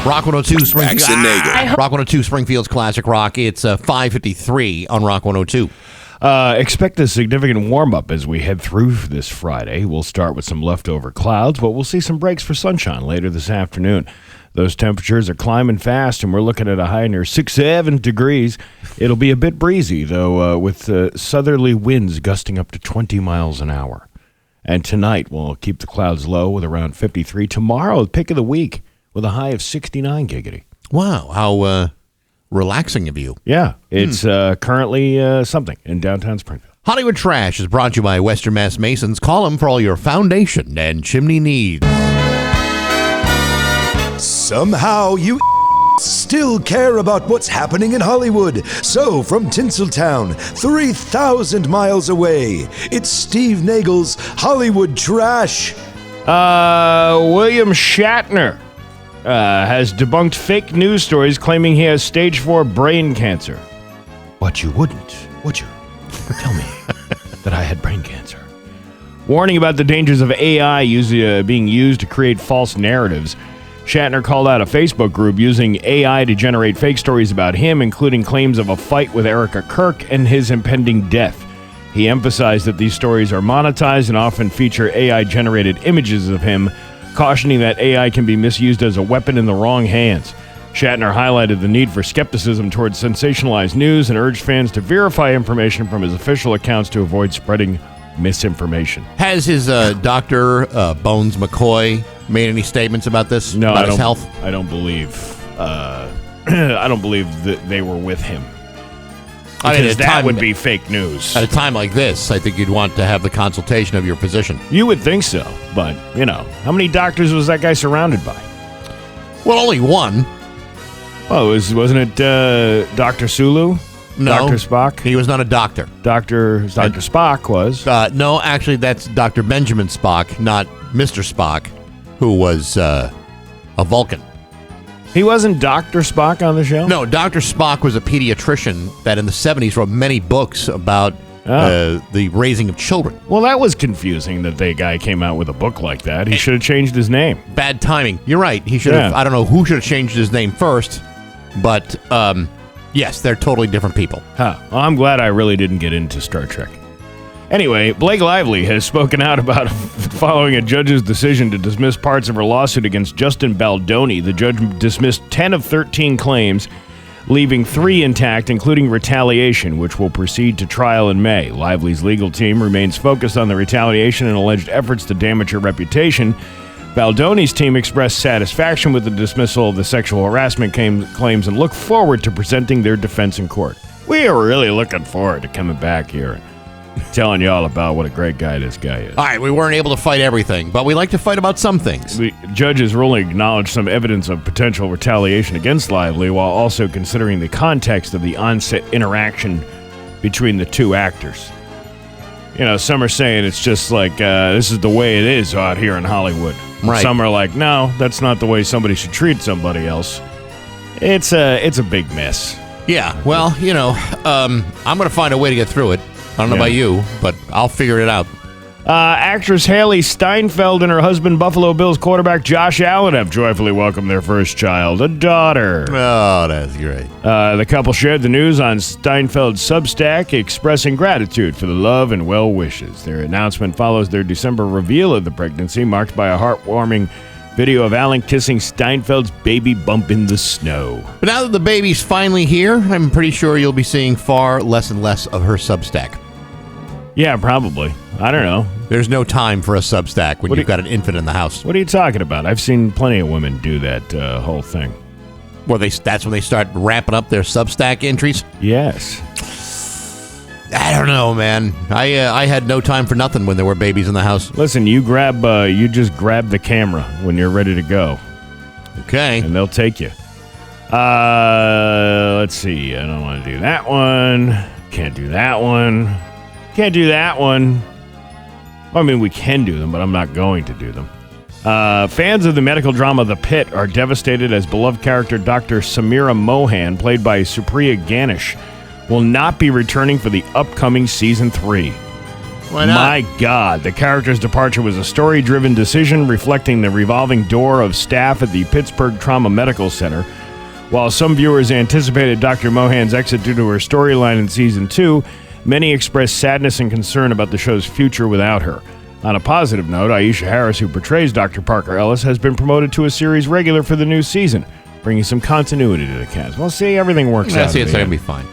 Rock 102 Bax and Nagle. Rock 102 Springfield's Classic Rock. It's 5:53 on Rock 102. Expect a significant warm-up as we head through this Friday. We'll start with some leftover clouds, but we'll see some breaks for sunshine later this afternoon. Those temperatures are climbing fast, and we're looking at a high near 7 degrees. It'll be a bit breezy, though, with southerly winds gusting up to 20 miles an hour. And tonight, we'll keep the clouds low with around 53. Tomorrow, the pick of the week, with a high of 69 giggity. Wow, how relaxing of you. Yeah, it's currently something in downtown Springfield. Hollywood Trash is brought to you by Western Mass Masons. Call them for all your foundation and chimney needs. Somehow you still care about what's happening in Hollywood. So, from Tinseltown, 3,000 miles away, it's Steve Nagle's Hollywood Trash. William Shatner has debunked fake news stories claiming he has stage 4 brain cancer. But you wouldn't, would you? Tell me that I had brain cancer. Warning about the dangers of AI being used to create false narratives. Shatner called out a Facebook group using AI to generate fake stories about him, including claims of a fight with Erica Kirk and his impending death. He emphasized that these stories are monetized and often feature AI-generated images of him, cautioning that AI can be misused as a weapon in the wrong hands. Shatner highlighted the need for skepticism towards sensationalized news and urged fans to verify information from his official accounts to avoid spreading misinformation. Has his doctor, Bones McCoy, made any statements about this? No, about his health? I don't believe. I don't believe that they were with him. Because that would be fake news. At a time like this, I think you'd want to have the consultation of your physician. You would think so, but, how many doctors was that guy surrounded by? Well, only one. Oh, wasn't it Dr. Sulu? No. Dr. Spock? He was not a doctor. Dr. Spock was. No, actually, that's Dr. Benjamin Spock, not Mr. Spock, who was a Vulcan. He wasn't Dr. Spock on the show? No, Dr. Spock was a pediatrician that in the 70s wrote many books about the raising of children. Well, that was confusing that the guy came out with a book like that. He should have changed his name. Bad timing. You're right. He should have. I don't know who should have changed his name first, but yes, they're totally different people. Well, I'm glad I really didn't get into Star Trek. Anyway, Blake Lively has spoken out about following a judge's decision to dismiss parts of her lawsuit against Justin Baldoni. The judge dismissed 10 of 13 claims, leaving 3 intact, including retaliation, which will proceed to trial in May. Lively's legal team remains focused on the retaliation and alleged efforts to damage her reputation. Baldoni's team expressed satisfaction with the dismissal of the sexual harassment claims and look forward to presenting their defense in court. We are really looking forward to coming back here and telling you all about what a great guy this guy is. All right, we weren't able to fight everything, but we like to fight about some things. The judge's ruling acknowledged some evidence of potential retaliation against Lively while also considering the context of the on-set interaction between the two actors. Some are saying it's just like, this is the way it is out here in Hollywood. Right. Some are like, no, that's not the way somebody should treat somebody else. It's a big mess. Yeah, well, I'm going to find a way to get through it. I don't know about you, but I'll figure it out. Actress Haley Steinfeld and her husband, Buffalo Bills quarterback Josh Allen, have joyfully welcomed their first child, a daughter. Oh, that's great. The couple shared the news on Steinfeld's Substack, expressing gratitude for the love and well wishes. Their announcement follows their December reveal of the pregnancy, marked by a heartwarming video of Allen kissing Steinfeld's baby bump in the snow. But now that the baby's finally here, I'm pretty sure you'll be seeing far less and less of her Substack. Yeah, probably. I don't know. There's no time for a Substack when you've got an infant in the house. What are you talking about? I've seen plenty of women do that whole thing. Well, that's when they start ramping up their Substack entries? Yes. I don't know, man. I had no time for nothing when there were babies in the house. Listen, you just grab the camera when you're ready to go. Okay. And they'll take you. Let's see. I don't want to do that one. Can't do that one. Can't do that one. I mean, we can do them, but I'm not going to do them. Fans of the medical drama The Pit are devastated as beloved character Dr. Samira Mohan, played by Supriya Ganesh, will not be returning for the upcoming Season 3. Why not? My God, the character's departure was a story-driven decision reflecting the revolving door of staff at the Pittsburgh Trauma Medical Center. While some viewers anticipated Dr. Mohan's exit due to her storyline in Season 2, many expressed sadness and concern about the show's future without her. On a positive note, Aisha Harris, who portrays Dr. Parker Ellis, has been promoted to a series regular for the new season, bringing some continuity to the cast. Well, see, everything works out. It's going to be fine.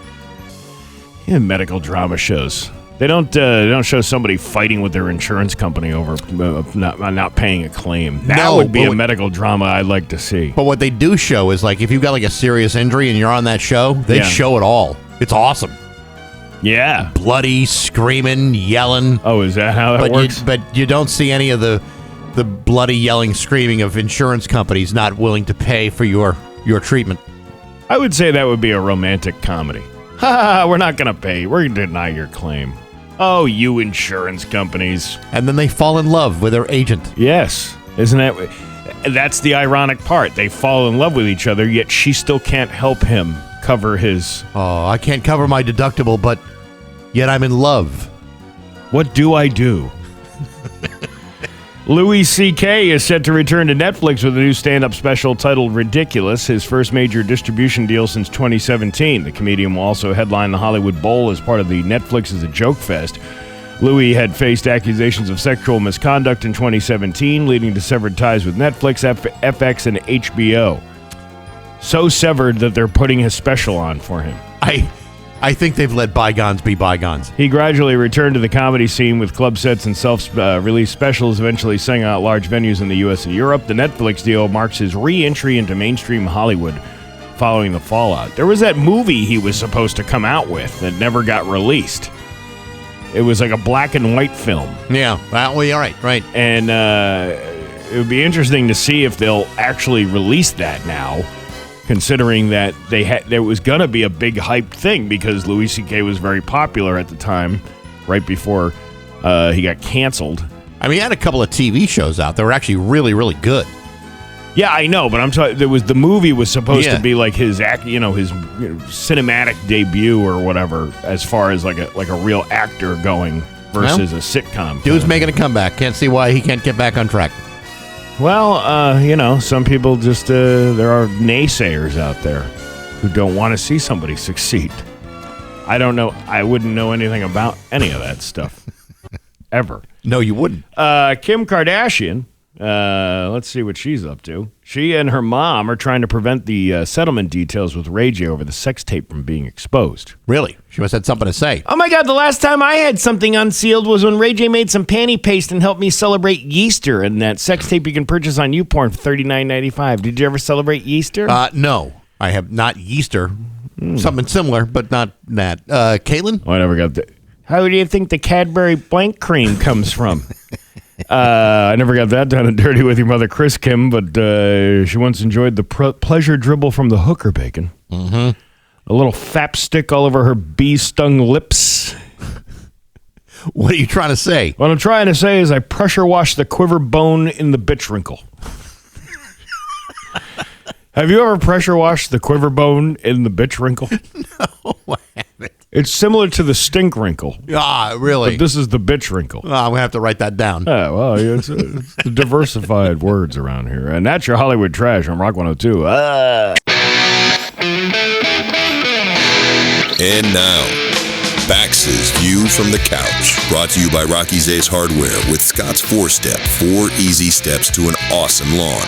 Yeah, medical drama shows. They don't show somebody fighting with their insurance company over not paying a claim. That would be a medical drama I'd like to see. But what they do show is, like, if you've got like a serious injury and you're on that show, they show it all. It's awesome. Yeah. Bloody, screaming, yelling. Oh, is that how that works? But you don't see any of the bloody, yelling, screaming of insurance companies not willing to pay for your treatment. I would say that would be a romantic comedy. Ha! We're not going to pay. We're going to deny your claim. Oh, you insurance companies. And then they fall in love with their agent. Yes. Isn't that... That's the ironic part. They fall in love with each other, yet she still can't help him cover his... Oh, I can't cover my deductible, but yet I'm in love. What do I do? Louis C.K. is set to return to Netflix with a new stand-up special titled Ridiculous, his first major distribution deal since 2017. The comedian will also headline the Hollywood Bowl as part of the Netflix is a Joke Fest. Louis had faced accusations of sexual misconduct in 2017, leading to severed ties with Netflix, FX, and HBO. So severed that they're putting his special on for him. I think they've let bygones be bygones. He gradually returned to the comedy scene with club sets and self-release specials, eventually selling out large venues in the U.S. and Europe. The Netflix deal marks his re-entry into mainstream Hollywood following the fallout. There was that movie he was supposed to come out with that never got released. It was like a black and white film. Yeah, well, right. And it would be interesting to see if they'll actually release that now, considering that there was going to be a big hyped thing because Louis C.K. was very popular at the time, right before he got canceled. I mean, he had a couple of TV shows out that were actually really, really good. Yeah, I know, but I'm talking. The movie was supposed to be like his cinematic debut or whatever, as far as like a real actor going versus a sitcom. Dude's making a comeback. Can't see why he can't get back on track. Well, some people just, there are naysayers out there who don't want to see somebody succeed. I don't know. I wouldn't know anything about any of that stuff. Ever. No, you wouldn't. Kim Kardashian, let's see what she's up to. She and her mom are trying to prevent the settlement details with Ray J over the sex tape from being exposed. Really? She must have had something to say. Oh my God, the last time I had something unsealed was when Ray J made some panty paste and helped me celebrate Easter, and that sex tape you can purchase on YouPorn for $39.95. Did you ever celebrate Easter? No, I have not Easter. Something similar, but not that. Caitlin? Oh, I never got that. How do you think the Cadbury blank cream comes from? I never got that down and dirty with your mother, Chris Kim, but she once enjoyed the pleasure dribble from the hooker bacon. Mm-hmm. A little fap stick all over her bee-stung lips. What are you trying to say? What I'm trying to say is I pressure wash the quiver bone in the bitch wrinkle. Have you ever pressure washed the quiver bone in the bitch wrinkle? No, I haven't. It's similar to the stink wrinkle. Ah, really? But this is the bitch wrinkle. Oh, I'm going to have to write that down. Yeah, well, it's diversified words around here. And that's your Hollywood Trash on Rock 102. And now, Bax's View from the Couch. Brought to you by Rocky's Ace Hardware with Scott's 4-Step. 4 easy steps to an awesome lawn.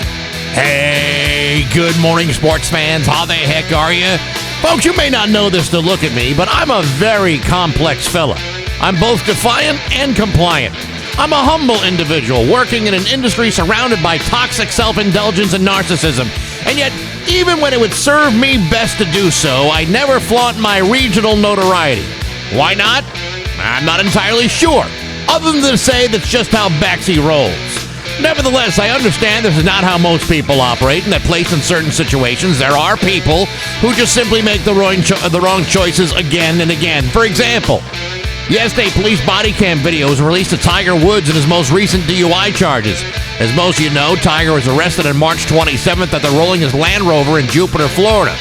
Hey, good morning, sports fans. How the heck are you? Folks, you may not know this to look at me, but I'm a very complex fella. I'm both defiant and compliant. I'm a humble individual working in an industry surrounded by toxic self-indulgence and narcissism. And yet, even when it would serve me best to do so, I never flaunt my regional notoriety. Why not? I'm not entirely sure, other than to say that's just how Baxy rolls. Nevertheless, I understand this is not how most people operate, and that placed in certain situations, there are people who just simply make the wrong choices again and again. For example, yesterday, police body cam videos released of Tiger Woods and his most recent DUI charges. As most of you know, Tiger was arrested on March 27th after rolling his Land Rover in Jupiter, Florida.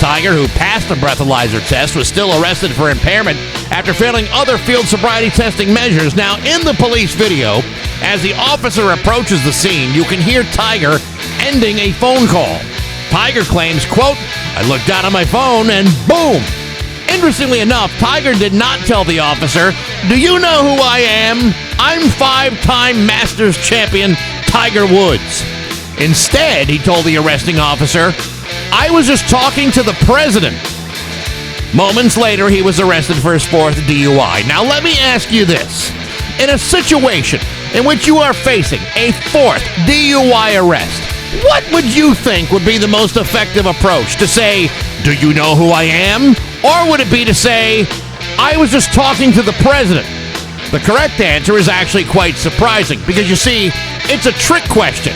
Tiger, who passed the breathalyzer test, was still arrested for impairment after failing other field sobriety testing measures. Now, in the police video, as the officer approaches the scene, you can hear Tiger ending a phone call. Tiger claims, quote, "I looked down on my phone and boom." Interestingly enough, Tiger did not tell the officer, "Do you know who I am? I'm 5-time Masters champion Tiger Woods." Instead, he told the arresting officer, "I was just talking to the president." Moments later, he was arrested for his 4th DUI. Now, let me ask you this. In a situation in which you are facing a 4th DUI arrest, what would you think would be the most effective approach? To say, "Do you know who I am?" Or would it be to say, "I was just talking to the president"? The correct answer is actually quite surprising because, you see, it's a trick question.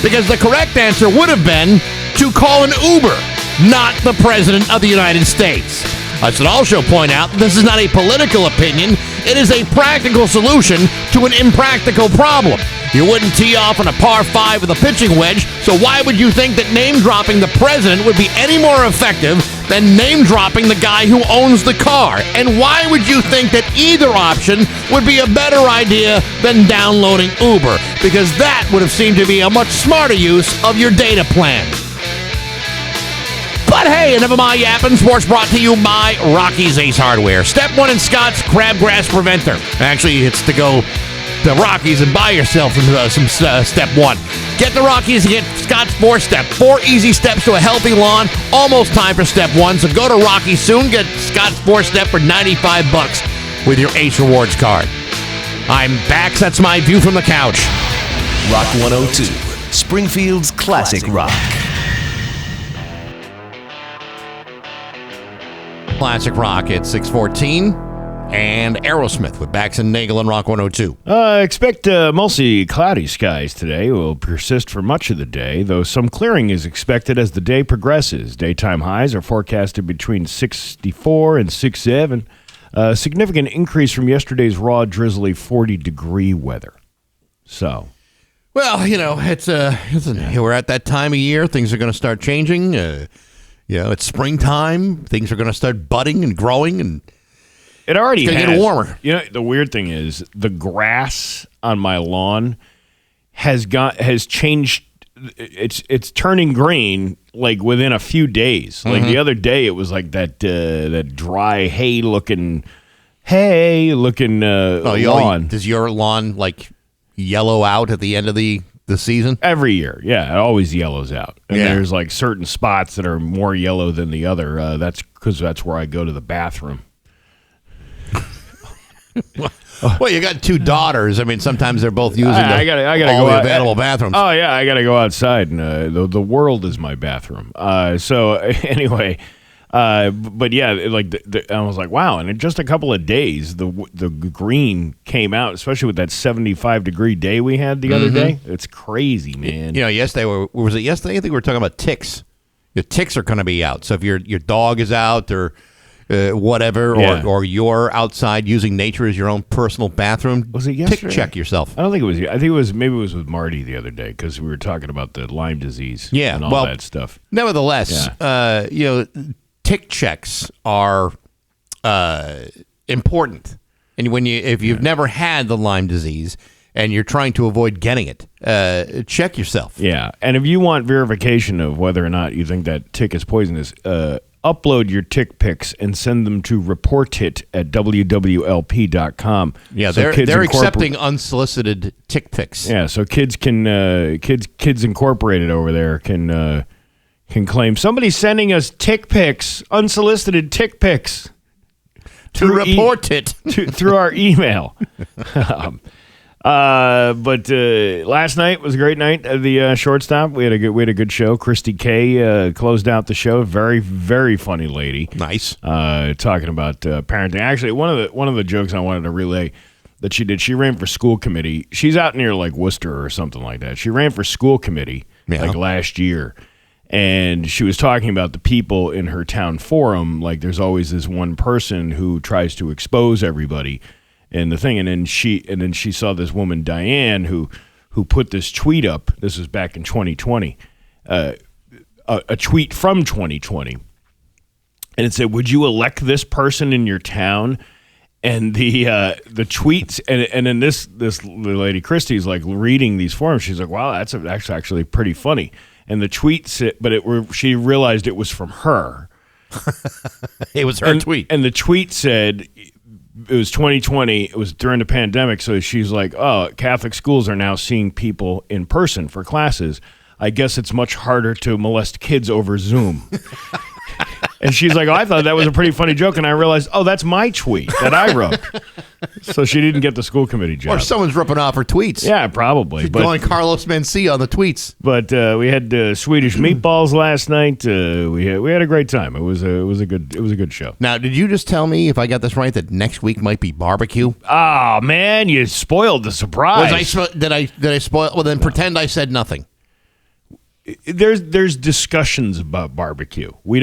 Because the correct answer would have been to call an Uber, not the President of the United States. I should also point out this is not a political opinion. It is a practical solution to an impractical problem. You wouldn't tee off on a par 5 with a pitching wedge, so why would you think that name-dropping the president would be any more effective than name-dropping the guy who owns the car? And why would you think that either option would be a better idea than downloading Uber? Because that would have seemed to be a much smarter use of your data plan. But hey, enough of my yapping. Sports brought to you by Rocky's Ace Hardware. Step 1 in Scott's Crabgrass Preventer. Actually, it's to go to Rocky's and buy yourself some Step 1. Get the Rockies and get Scott's 4-Step. 4 easy steps to a healthy lawn. Almost time for Step 1. So go to Rocky's soon. Get Scott's 4-Step for $95 with your Ace Rewards card. I'm Bax. That's my view from the couch. Rock 102, Springfield's classic rock. Classic rock at 6:14. And Aerosmith with Bax and Nagle and Rock 102. Expect mostly cloudy skies today. Will persist for much of the day, though some clearing is expected as the day progresses. Daytime highs are forecasted between 64 and 67. A significant increase from yesterday's raw, drizzly 40-degree weather. So, well, you know, we're at that time of year. Things are going to start changing. It's springtime. Things are going to start budding and growing, and it already it's going to get warmer. You know, the weird thing is the grass on my lawn has changed. It's turning green like within a few days. Mm-hmm. Like the other day, it was like that dry hay looking lawn. Does your lawn like yellow out at the end of the season? Every year, yeah, it always yellows out. And there's like certain spots that are more yellow than the other. That's because that's where I go to the bathroom. Well, you got 2 daughters. I mean, sometimes they're both using I gotta all go the out, available bathrooms. Oh yeah, I gotta go outside, and the world is my bathroom. So anyway, but yeah, like I was like, wow, and in just a couple of days, the green came out, especially with that 75-degree day we had the other day. It's crazy, man. You know, yesterday was it yesterday? I think we were talking about ticks. Your ticks are going to be out. So if your dog is out or whatever, or you're outside using nature as your own personal bathroom, was it yesterday? Tick check yourself. I don't think it was. I think it was with Marty the other day because we were talking about the Lyme disease. And all that stuff. Nevertheless, tick checks are important, and if you've never had the Lyme disease and you're trying to avoid getting it, check yourself. Yeah, and if you want verification of whether or not you think that tick is poisonous, upload your tick pics and send them to reportit at wwlp.com. Yeah, so they're accepting unsolicited tick pics. Yeah, so kids can kids incorporated over there can claim somebody's sending us tick pics, unsolicited tick pics to report it through our email. But last night was a great night at the shortstop. We had a good show. Christy K closed out the show. Very, very funny lady. Nice. Talking about parenting. Actually, one of the jokes I wanted to relay that she did. She ran for school committee. She's out near like Worcester or something like that. She ran for school committee like last year. And she was talking about the people in her town forum. Like there's always this one person who tries to expose everybody. And the thing, and then she saw this woman Diane who put this tweet up. This was back in 2020, a tweet from 2020, and it said, "Would you elect this person in your town?" And the tweets, and then this lady Christie's like reading these forums. She's like, "Wow, that's actually pretty funny." And the tweet said, she realized it was from her. It was her tweet, and the tweet said it was 2020. It was during the pandemic, so she's like, "Oh, Catholic schools are now seeing people in person for classes. I guess it's much harder to molest kids over Zoom." And she's like, "Oh, I thought that was a pretty funny joke," and I realized, "Oh, that's my tweet that I wrote." So she didn't get the school committee job. or someone's ripping off her tweets. Yeah, probably. She's going Carlos Mencia on the tweets. But we had Swedish meatballs last night. We had a great time. It was a good show. Now, did you just tell me, if I got this right, that next week might be barbecue? Oh man, you spoiled the surprise. Did I spoil? Well, then pretend I said nothing. There's discussions about barbecue. We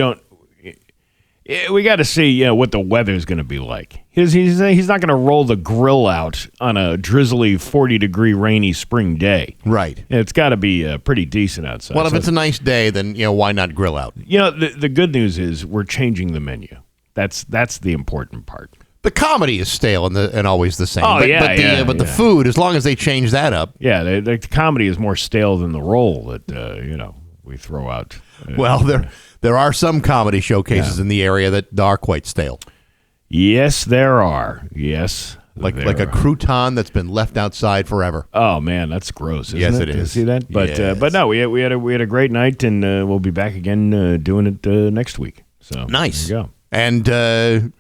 got to see what the weather's going to be like. He's not going to roll the grill out on a drizzly 40-degree rainy spring day. Right. It's got to be pretty decent outside. Well, if it's a nice day, then why not grill out? The good news is we're changing the menu. That's the important part. The comedy is stale and always the same. Oh, but the food, as long as they change that up. Yeah, the comedy is more stale than the roll that we throw out. Well, there are some comedy showcases in the area that are quite stale. Yes, there are. Yes, like a crouton that's been left outside forever. Oh man, that's gross. Isn't Yes, it it is. is. See that? But Yes. but no, we had a great night, and we'll be back again doing it next week. So Nice. There you go. And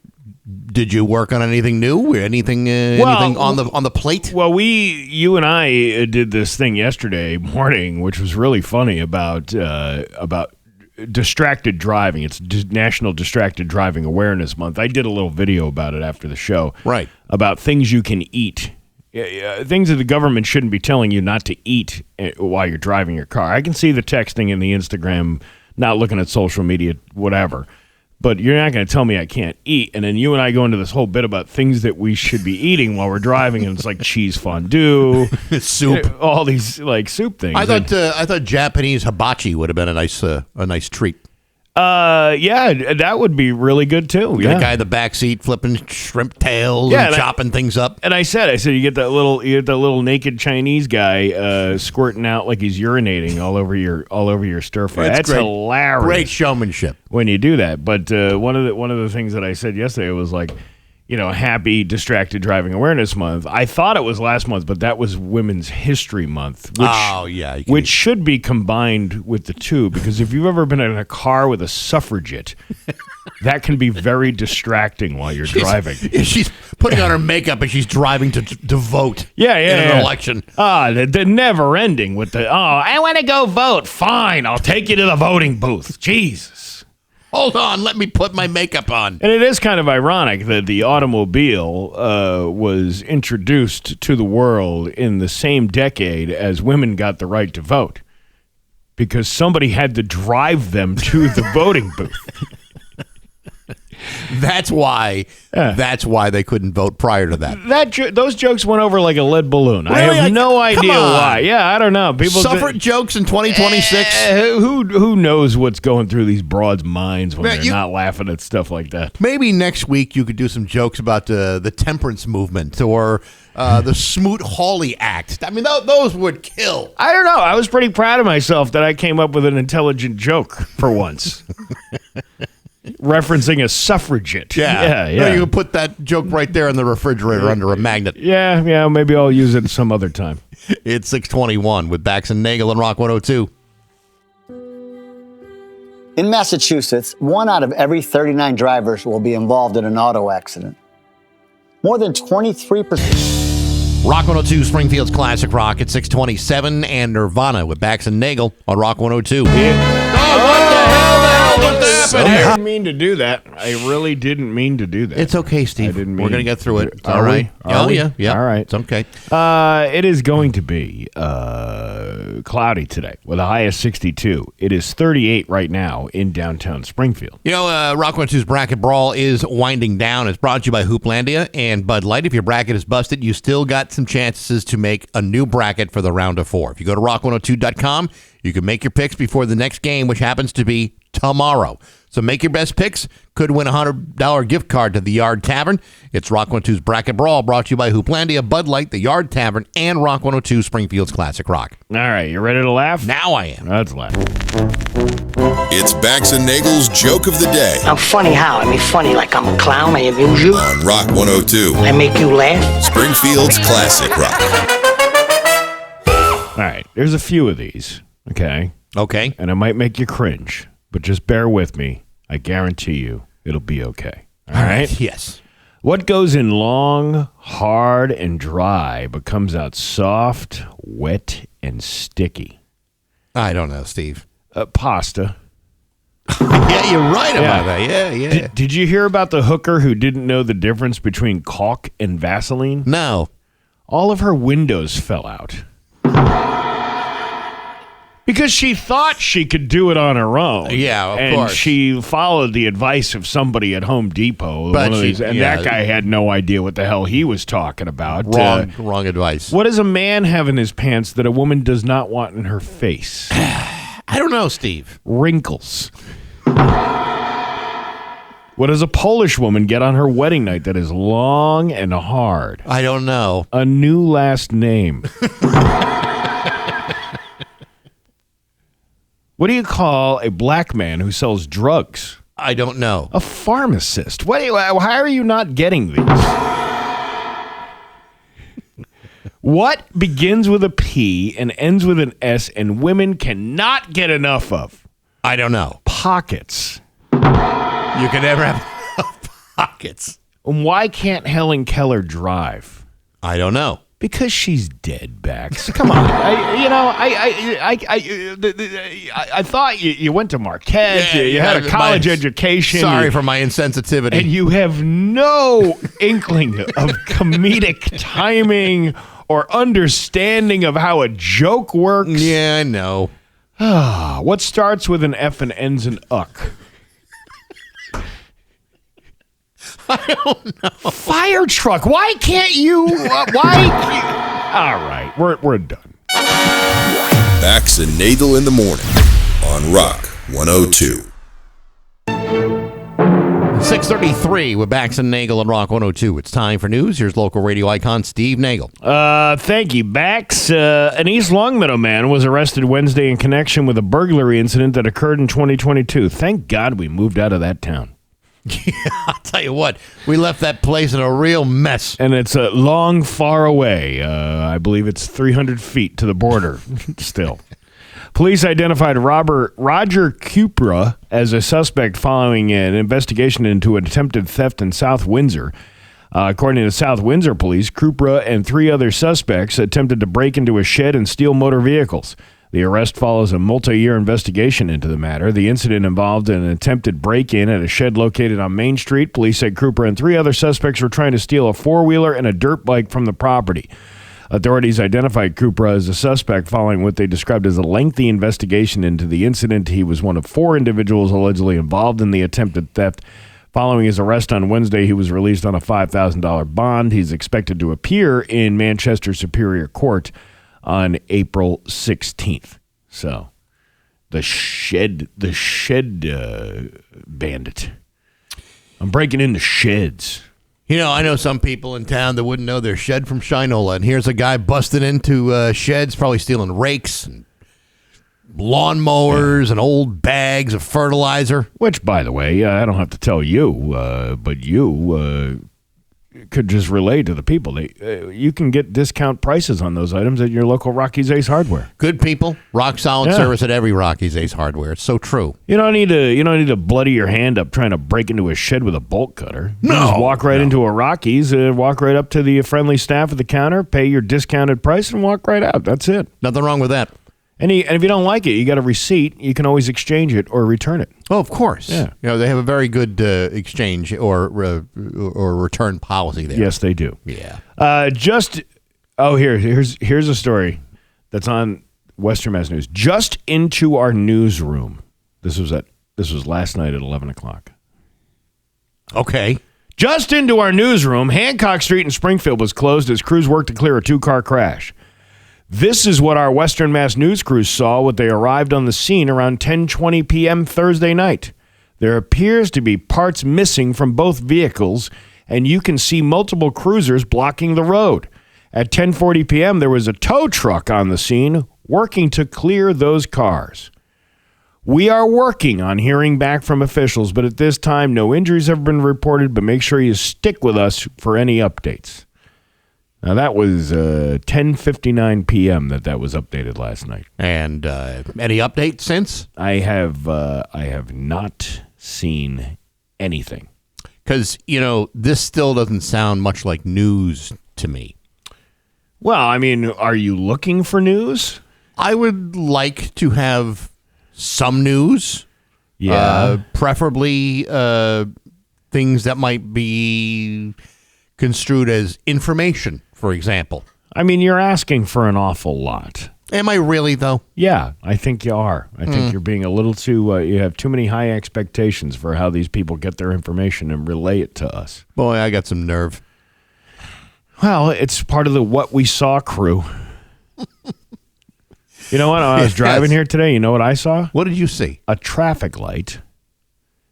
did you work on anything new? Anything on the plate? Well, you and I did this thing yesterday morning, which was really funny about distracted driving. It's National Distracted Driving Awareness Month. I did a little video about it after the show. Right. About things you can eat. Things that the government shouldn't be telling you not to eat while you're driving your car. I can see the texting and the Instagram, not looking at social media, whatever. But you're not going to tell me I can't eat. And then you and I go into this whole bit about things that we should be eating while we're driving, and it's like cheese fondue, Soup. all these like soup things. I thought Japanese hibachi would have been a nice treat. Yeah, that would be really good too. Got a guy in the back seat flipping shrimp tails and chopping things up. And I said you get that little naked Chinese guy squirting out like he's urinating all over your stir fry. That's great. hilarious. Great showmanship when you do that. But one of the things that I said yesterday was like, happy Distracted Driving Awareness Month. I thought it was last month, but that was Women's History Month. Which should be combined with the two, because if you've ever been in a car with a suffragette, that can be very distracting while you're driving. She's putting on her makeup and she's driving to vote. In an election. The never ending with I want to go vote. Fine, I'll take you to the voting booth. Jesus. Hold on, let me put my makeup on. And it is kind of ironic that the automobile was introduced to the world in the same decade as women got the right to vote, because somebody had to drive them to the voting booth. That's why they couldn't vote prior to that. Those jokes went over like a lead balloon. Really? I have no idea Come on. why. Yeah, I don't know. People Suffrage jokes in 2026. Who knows what's going through these broads' minds when Man, they're not laughing at stuff like that? Maybe next week you could do some jokes about the temperance movement or the Smoot-Hawley Act. I mean, those would kill. I don't know. I was pretty proud of myself that I came up with an intelligent joke for once. Referencing a suffragette. Yeah. No, you can put that joke right there in the refrigerator under a magnet. Yeah, maybe I'll use it some other time. It's 6:21 with Bax and Nagle and Rock 102. In Massachusetts, 1 out of every 39 drivers will be involved in an auto accident. More than 23%. Rock 102, Springfield's Classic Rock at 627, and Nirvana with Bax and Nagle on Rock 102. I didn't mean to do that. I really didn't mean to do that. It's okay, Steve. I didn't mean We're going to get through it. Are All we? right. Are we? Yeah. All right. It's okay. It is going to be cloudy today with a high of 62. It is 38 right now in downtown Springfield. Rock 102's Bracket Brawl is winding down. It's brought to you by Hooplandia and Bud Light. If your bracket is busted, you still got some chances to make a new bracket for the round of 4. If you go to rock102.com, you can make your picks before the next game, which happens to be tomorrow. So make your best picks. Could win a $100 gift card to the Yard Tavern. It's Rock 102's Bracket Brawl, brought to you by Hooplandia, Bud Light, the Yard Tavern, and Rock 102 Springfield's Classic Rock. All right, you ready to laugh? Now I am. Let's laugh. It's Bax and Nagle's Joke of the Day I'm funny how? I mean funny like I'm a clown, I amuse you, on Rock 102, I make you laugh. Springfield's Classic Rock. All right, there's a few of these, okay? Okay. And it might make you cringe, but just bear with me. I guarantee you it'll be okay. All right? Yes. What goes in long, hard, and dry but comes out soft, wet, and sticky? I don't know, Steve. Pasta. Yeah, you're right about that. Yeah. Did you hear about the hooker who didn't know the difference between caulk and Vaseline? No. All of her windows fell out. Because she thought she could do it on her own. Yeah, of and course. she followed the advice of somebody at Home Depot. But that guy had no idea what the hell he was talking about. Wrong advice. What does a man have in his pants that a woman does not want in her face? I don't know, Steve. Wrinkles. What does a Polish woman get on her wedding night that is long and hard? I don't know. A new last name. What do you call a black man who sells drugs? I don't know. A pharmacist. How are you not getting these? What begins with a P and ends with an S and women cannot get enough of? I don't know. Pockets. You can never have pockets. And why can't Helen Keller drive? I don't know. Because she's dead, Bax. Come on. I thought you went to Marquette. Yeah, you had a college education. Sorry for my insensitivity. And you have no inkling of comedic timing or understanding of how a joke works. Yeah, I know. What starts with an F and ends in uck? I don't know. Fire truck. Why can't you? All right, we're done. Bax and Nagle in the morning on Rock 102. 6:33 with Bax and Nagle and Rock 102. It's time for news. Here's local radio icon Steve Nagle. Thank you, Bax. An East Longmeadow man was arrested Wednesday in connection with a burglary incident that occurred in 2022. Thank God we moved out of that town. Yeah, I'll tell you what, we left that place in a real mess. And it's long, far away. I believe it's 300 feet to the border still. Police identified Roger Cupra as a suspect following an investigation into an attempted theft in South Windsor. According to South Windsor police, Cupra and 3 other suspects attempted to break into a shed and steal motor vehicles. The arrest follows a multi-year investigation into the matter. The incident involved an attempted break-in at a shed located on Main Street. Police said Cooper and 3 other suspects were trying to steal a 4-wheeler and a dirt bike from the property. Authorities identified Cooper as a suspect following what they described as a lengthy investigation into the incident. He was one of 4 individuals allegedly involved in the attempted theft. Following his arrest on Wednesday, he was released on a $5,000 bond. He's expected to appear in Manchester Superior Court on April 16th. So, the shed bandit. I'm breaking into sheds. You know, I know some people in town that wouldn't know their shed from Shinola, and here's a guy busting into sheds, probably stealing rakes and lawnmowers and old bags of fertilizer. Which, by the way, I don't have to tell you, but you could just relay to the people. You can get discount prices on those items at your local Rocky's Ace Hardware. Good people, rock solid service at every Rocky's Ace Hardware. It's so true. You don't need to bloody your hand up trying to break into a shed with a bolt cutter. You just walk right into a Rocky's, walk right up to the friendly staff at the counter, pay your discounted price, and walk right out. That's it. Nothing wrong with that. And if you don't like it, you got a receipt. You can always exchange it or return it. Oh, of course. Yeah. You know, they have a very good exchange or return policy there. Yes, they do. Yeah. Here's a story that's on Western Mass News. Just into our newsroom. This was last night at 11 o'clock. Okay. Just into our newsroom, Hancock Street in Springfield was closed as crews worked to clear a 2-car crash. This is what our Western Mass News crews saw when they arrived on the scene around 10:20 p.m. Thursday night. There appears to be parts missing from both vehicles, and you can see multiple cruisers blocking the road. At 10:40 p.m., there was a tow truck on the scene working to clear those cars. We are working on hearing back from officials, but at this time, no injuries have been reported, but make sure you stick with us for any updates. Now, that was 10:59 p.m. that was updated last night. And any updates since? I have not seen anything. Because, this still doesn't sound much like news to me. Well, I mean, are you looking for news? I would like to have some news. Yeah. Preferably things that might be construed as information, for example. I mean, you're asking for an awful lot. Am I really, though? Yeah, I think you are. I think you're being a little too, you have too many high expectations for how these people get their information and relay it to us. Boy, I got some nerve. Well, it's part of the What We Saw crew. You know what? I was driving here today. You know what I saw? What did you see? A traffic light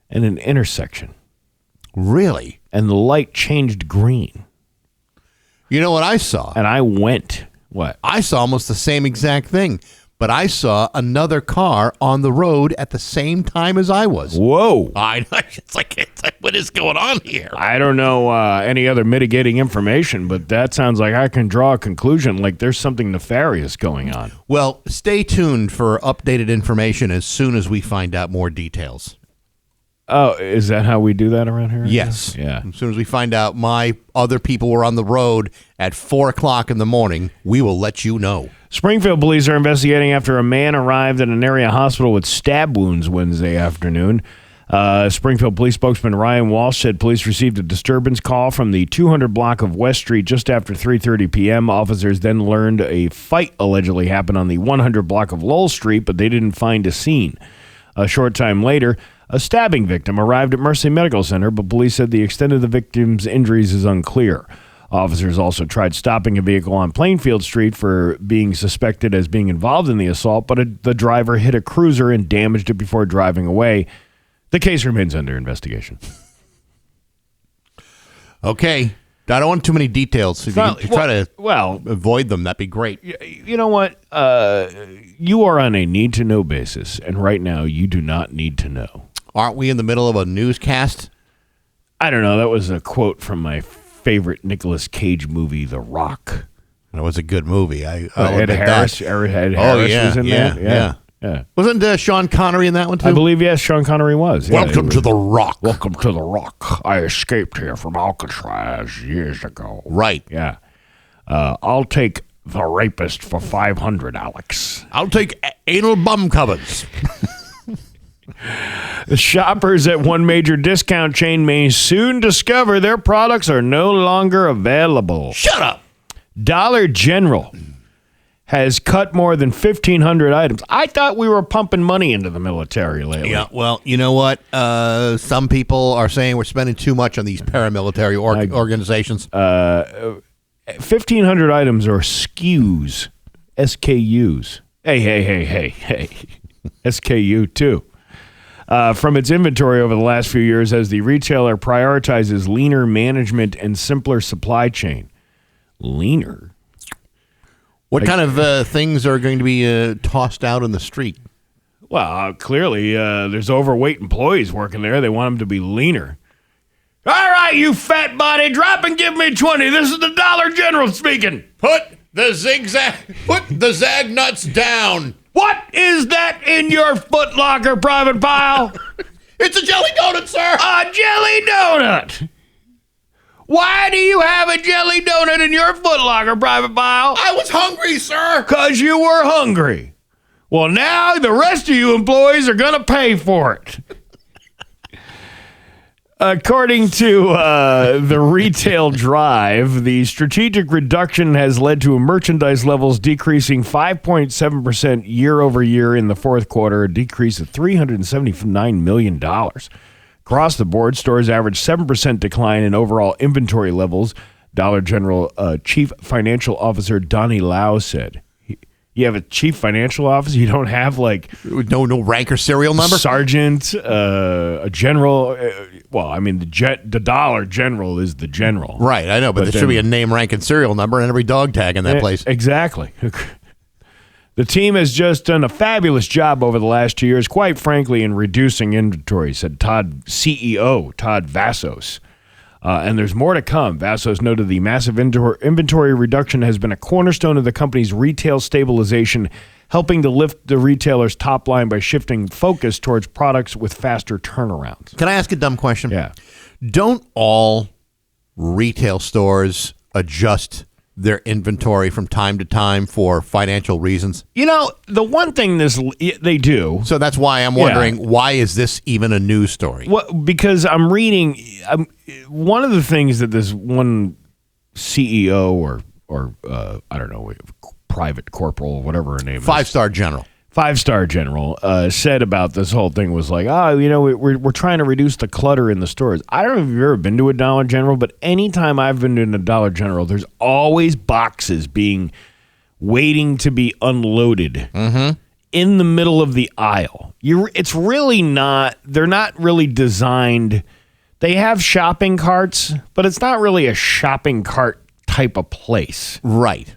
and an intersection. Really? And the light changed green. You know what I saw? And I went. What? I saw almost the same exact thing, but I saw another car on the road at the same time as I was. Whoa. It's like what is going on here? I don't know any other mitigating information, but that sounds like I can draw a conclusion like there's something nefarious going on. Well, stay tuned for updated information as soon as we find out more details. Oh, is that how we do that around here? Yes. Yeah. As soon as we find out my other people were on the road at 4 o'clock in the morning, we will let you know. Springfield police are investigating after a man arrived at an area hospital with stab wounds Wednesday afternoon. Springfield police spokesman Ryan Walsh said police received a disturbance call from the 200 block of West Street just after 3:30 p.m. Officers then learned a fight allegedly happened on the 100 block of Lowell Street, but they didn't find a scene. A short time later, a stabbing victim arrived at Mercy Medical Center, but police said the extent of the victim's injuries is unclear. Officers also tried stopping a vehicle on Plainfield Street for being suspected as being involved in the assault, but the driver hit a cruiser and damaged it before driving away. The case remains under investigation. Okay. I don't want too many details. If you can try to avoid them, that'd be great. You know what? You are on a need-to-know basis, and right now you do not need to know. Aren't we in the middle of a newscast? I don't know. That was a quote from my favorite Nicolas Cage movie, The Rock. It was a good movie. Ed Harris was in that. Yeah. Wasn't Sean Connery in that one, too? I believe, yes, Sean Connery was. Yeah, Welcome to The Rock. Welcome to The Rock. I escaped here from Alcatraz years ago. Right. Yeah. I'll take the rapist for $500, Alex. I'll take anal bum covers. The shoppers at one major discount chain may soon discover their products are no longer available. Shut up. Dollar General has cut more than 1,500 items. I thought we were pumping money into the military lately. Yeah, well, you know what? Some people are saying we're spending too much on these paramilitary organizations. 1,500 items are SKUs. SKUs. Hey. SKU, too. From its inventory over the last few years as the retailer prioritizes leaner management and simpler supply chain. Leaner? What kind of things are going to be tossed out in the street? Well, clearly, there's overweight employees working there. They want them to be leaner. All right, you fat body, drop and give me 20. This is the Dollar General speaking. Put the zag nuts down. What is that in your Foot Locker, Private Pile? It's a jelly donut, sir. A jelly donut. Why do you have a jelly donut in your Foot Locker, Private Pile? I was hungry, sir. 'Cause you were hungry. Well, now the rest of you employees are going to pay for it. According to the Retail Drive, the strategic reduction has led to merchandise levels decreasing 5.7% year over year in the fourth quarter, a decrease of $379 million. Across the board, stores averaged 7% decline in overall inventory levels, Dollar General Chief Financial Officer Donnie Lau said. You have a chief financial officer. You don't have like No rank or serial number? sergeant, a general. The dollar general is the general. Right, I know, but there should be a name, rank, and serial number and every dog tag in that place. Exactly. The team has just done a fabulous job over the last 2 years, quite frankly, in reducing inventory, said CEO Todd Vassos. And there's more to come. Vassos noted the massive inventory reduction has been a cornerstone of the company's retail stabilization, helping to lift the retailer's top line by shifting focus towards products with faster turnarounds. Can I ask a dumb question? Yeah. Don't all retail stores adjust their inventory from time to time for financial reasons? You know, the one thing they do. So that's why I'm wondering, why is this even a news story? Well, because I'm reading one of the things that this one CEO or I don't know, private corporal, whatever her name is. 5-star general. 5-star general said about this whole thing was like, we're trying to reduce the clutter in the stores. I don't know if you've ever been to a Dollar General, but anytime I've been to a Dollar General, there's always boxes waiting to be unloaded in the middle of the aisle. It's really not. They're not really designed. They have shopping carts, but it's not really a shopping cart type of place. Right.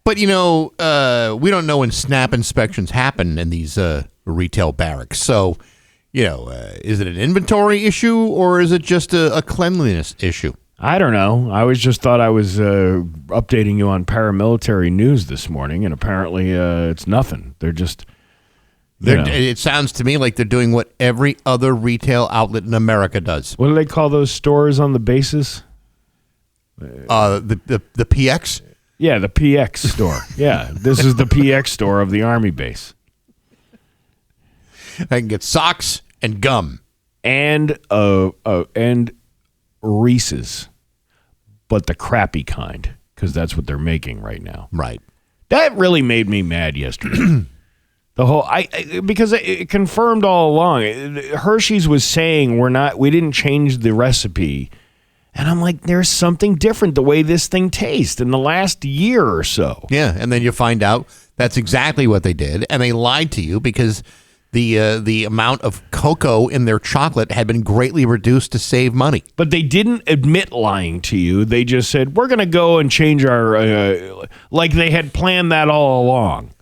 But, we don't know when SNAP inspections happen in these retail barracks. So, is it an inventory issue or is it just a cleanliness issue? I don't know. I thought I was updating you on paramilitary news this morning, and apparently it's nothing. They're just... It sounds to me like they're doing what every other retail outlet in America does. What do they call those stores on the bases? The PX? Yeah, the PX store. Yeah, this is the PX store of the Army base. I can get socks and gum. And Reese's, but the crappy kind, because that's what they're making right now. Right. That really made me mad yesterday. Because it confirmed all along. Hershey's was saying we didn't change the recipe. And I'm like, there's something different the way this thing tastes in the last year or so. Yeah, and then you find out that's exactly what they did, and they lied to you because the amount of cocoa in their chocolate had been greatly reduced to save money. But they didn't admit lying to you. They just said, we're going to go and change our... like they had planned that all along.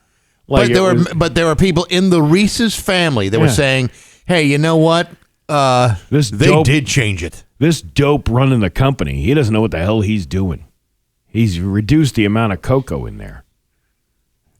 Like but there were people in the Reese's family that were saying, hey, you know what? They did change it. This dope running the company, he doesn't know what the hell he's doing. He's reduced the amount of cocoa in there.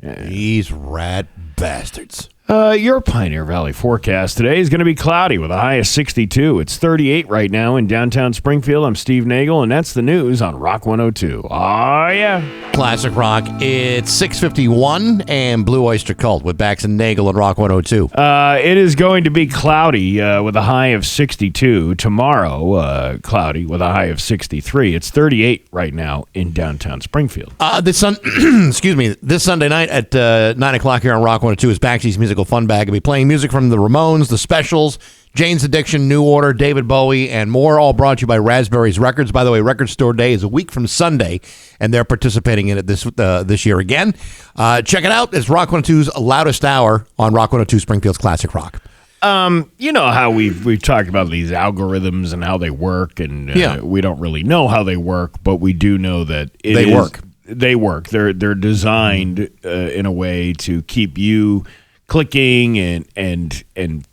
These rat bastards. Your Pioneer Valley forecast today is going to be cloudy with a high of 62. It's 38 right now in downtown Springfield. I'm Steve Nagle, and that's the news on Rock 102. Oh, yeah. Classic Rock. It's 6:51 and Blue Oyster Cult with Bax and Nagle on Rock 102. It is going to be cloudy with a high of 62. Tomorrow, cloudy with a high of 63. It's 38 right now in downtown Springfield. This Sunday night at 9 o'clock here on Rock 102 is Baxy's Musical Fun Bag. I'll be playing music from the Ramones, the Specials, Jane's Addiction, New Order, David Bowie, and more, all brought to you by Raspberries Records. By the way, Record Store Day is a week from Sunday, and they're participating in it this year again. Check it out. It's Rock 102's loudest hour on Rock 102 Springfield's Classic Rock. You know how we've talked about these algorithms and how they work, and we don't really know how they work, but we do know that they work. They work. They're designed in a way to keep you clicking and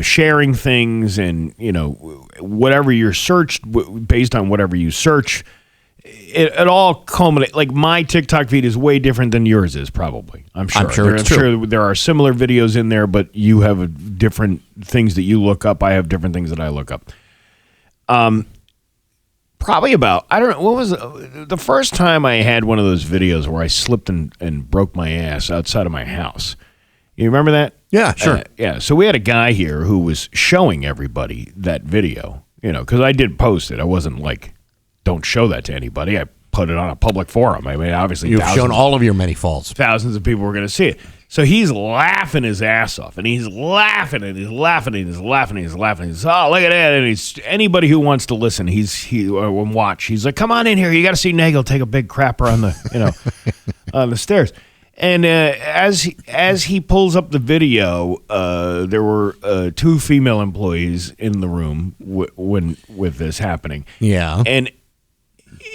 sharing things, and whatever you're searched based on whatever you search. It all culminates. Like my TikTok feed is way different than yours is, probably. I'm sure there are similar videos in there, but you have different things that you look up. I have different things that I look up. Probably about, I don't know, what was the first time I had one of those videos where I slipped and broke my ass outside of my house? You remember that? Yeah, sure. So we had a guy here who was showing everybody that video, because I did post it. I wasn't like, don't show that to anybody. I put it on a public forum. I mean, obviously, you've shown all of your many faults. Thousands of people were going to see it. So he's laughing his ass off, and he's laughing, and he's laughing, and he's laughing, and he's laughing. He's, oh, look at that. And anybody who wants to listen, or watch, he's like, come on in here. You got to see Nagle take a big crapper on the, on the stairs. And as he pulls up the video, there were 2 female employees in the room with this happening. Yeah. And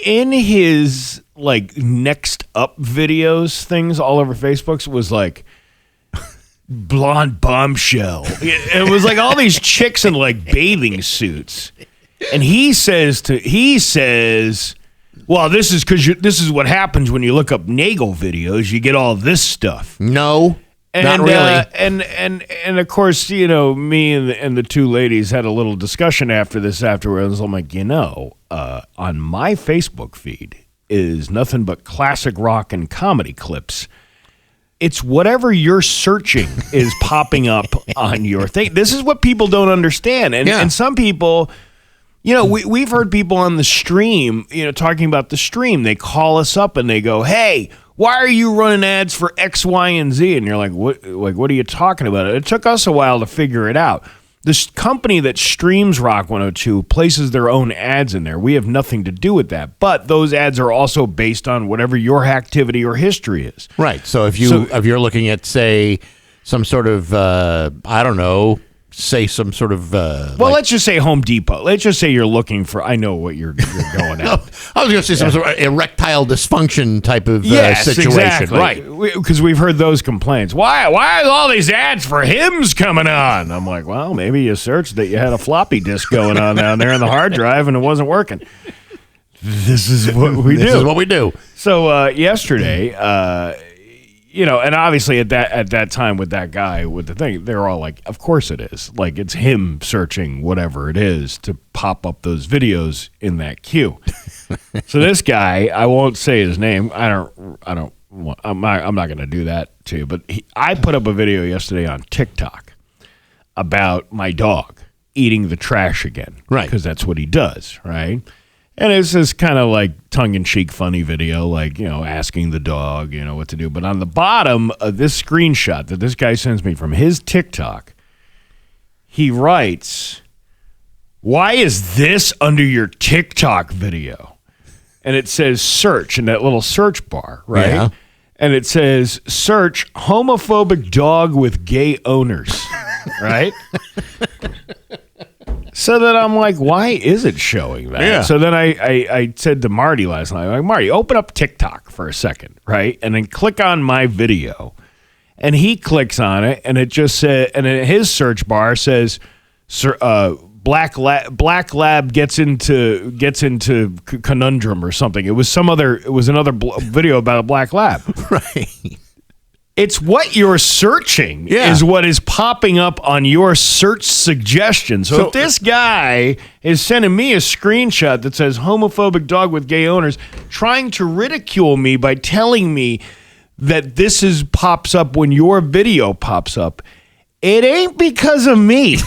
in his like next up videos, things all over Facebook was like blonde bombshell. It was like all these chicks in like bathing suits, and he says, "Well, this is because this is what happens when you look up Nagle videos. You get all this stuff." No. And, not really. And of course, you know, me and the 2 ladies had a little discussion afterwards. I'm like, on my Facebook feed is nothing but classic rock and comedy clips. It's whatever you're searching is popping up on your thing. This is what people don't understand. And some people, you know, we've heard people on the stream, you know, talking about the stream. They call us up and they go, "Hey, why are you running ads for X, Y, and Z?" And you're like, what are you talking about? It took us a while to figure it out. This company that streams Rock 102 places their own ads in there. We have nothing to do with that. But those ads are also based on whatever your activity or history is. Right. So if you're looking at, say, some sort of I don't know, say some sort of let's just say Home Depot. Let's just say you're looking for, I know what you're going at. I was going to say some sort of erectile dysfunction type of situation. Exactly. Right, because we've heard those complaints. Why are all these ads for hymns coming on? I'm like, well, maybe you searched that you had a floppy disk going on down there in the hard drive and it wasn't working. This is what we do. This is what we do. So yesterday, you know, and obviously at that time with that guy with the thing, they're all like, of course it is. Like, it's him searching whatever it is to pop up those videos in that queue. So this guy, I won't say his name. I'm not going to do that to you. But I put up a video yesterday on TikTok about my dog eating the trash again. Right. Because that's what he does, right? And it's this kind of like tongue-in-cheek funny video, like, you know, asking the dog, you know, what to do. But on the bottom of this screenshot that this guy sends me from his TikTok, he writes, "Why is this under your TikTok video?" And it says search in that little search bar, right? Yeah. And it says search homophobic dog with gay owners, right? So then I'm like, why is it showing that? Yeah. So then I said to Marty last night, like, Marty, open up TikTok for a second, right? And then click on my video. And he clicks on it, and it just said, and in his search bar says, Black Lab gets into conundrum or something. It was another video about a black lab. Right. It's what you're searching is what is popping up on your search suggestion. So if this guy is sending me a screenshot that says homophobic dog with gay owners, trying to ridicule me by telling me that pops up when your video pops up, it ain't because of me.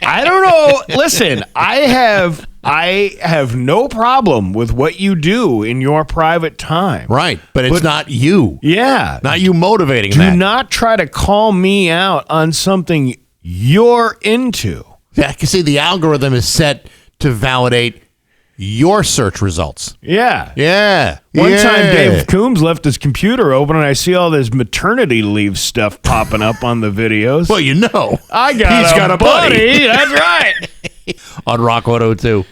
I don't know. Listen, I have no problem with what you do in your private time. Right, but it's not you. Yeah. Not you motivating Do that. not try to call me out on something you're into. Yeah, because see, the algorithm is set to validate your search results. Yeah. Yeah. One time Dave Coombs left his computer open and I see all this maternity leave stuff popping up on the videos. Well, you know. He's got a buddy. That's right. On Rock 102.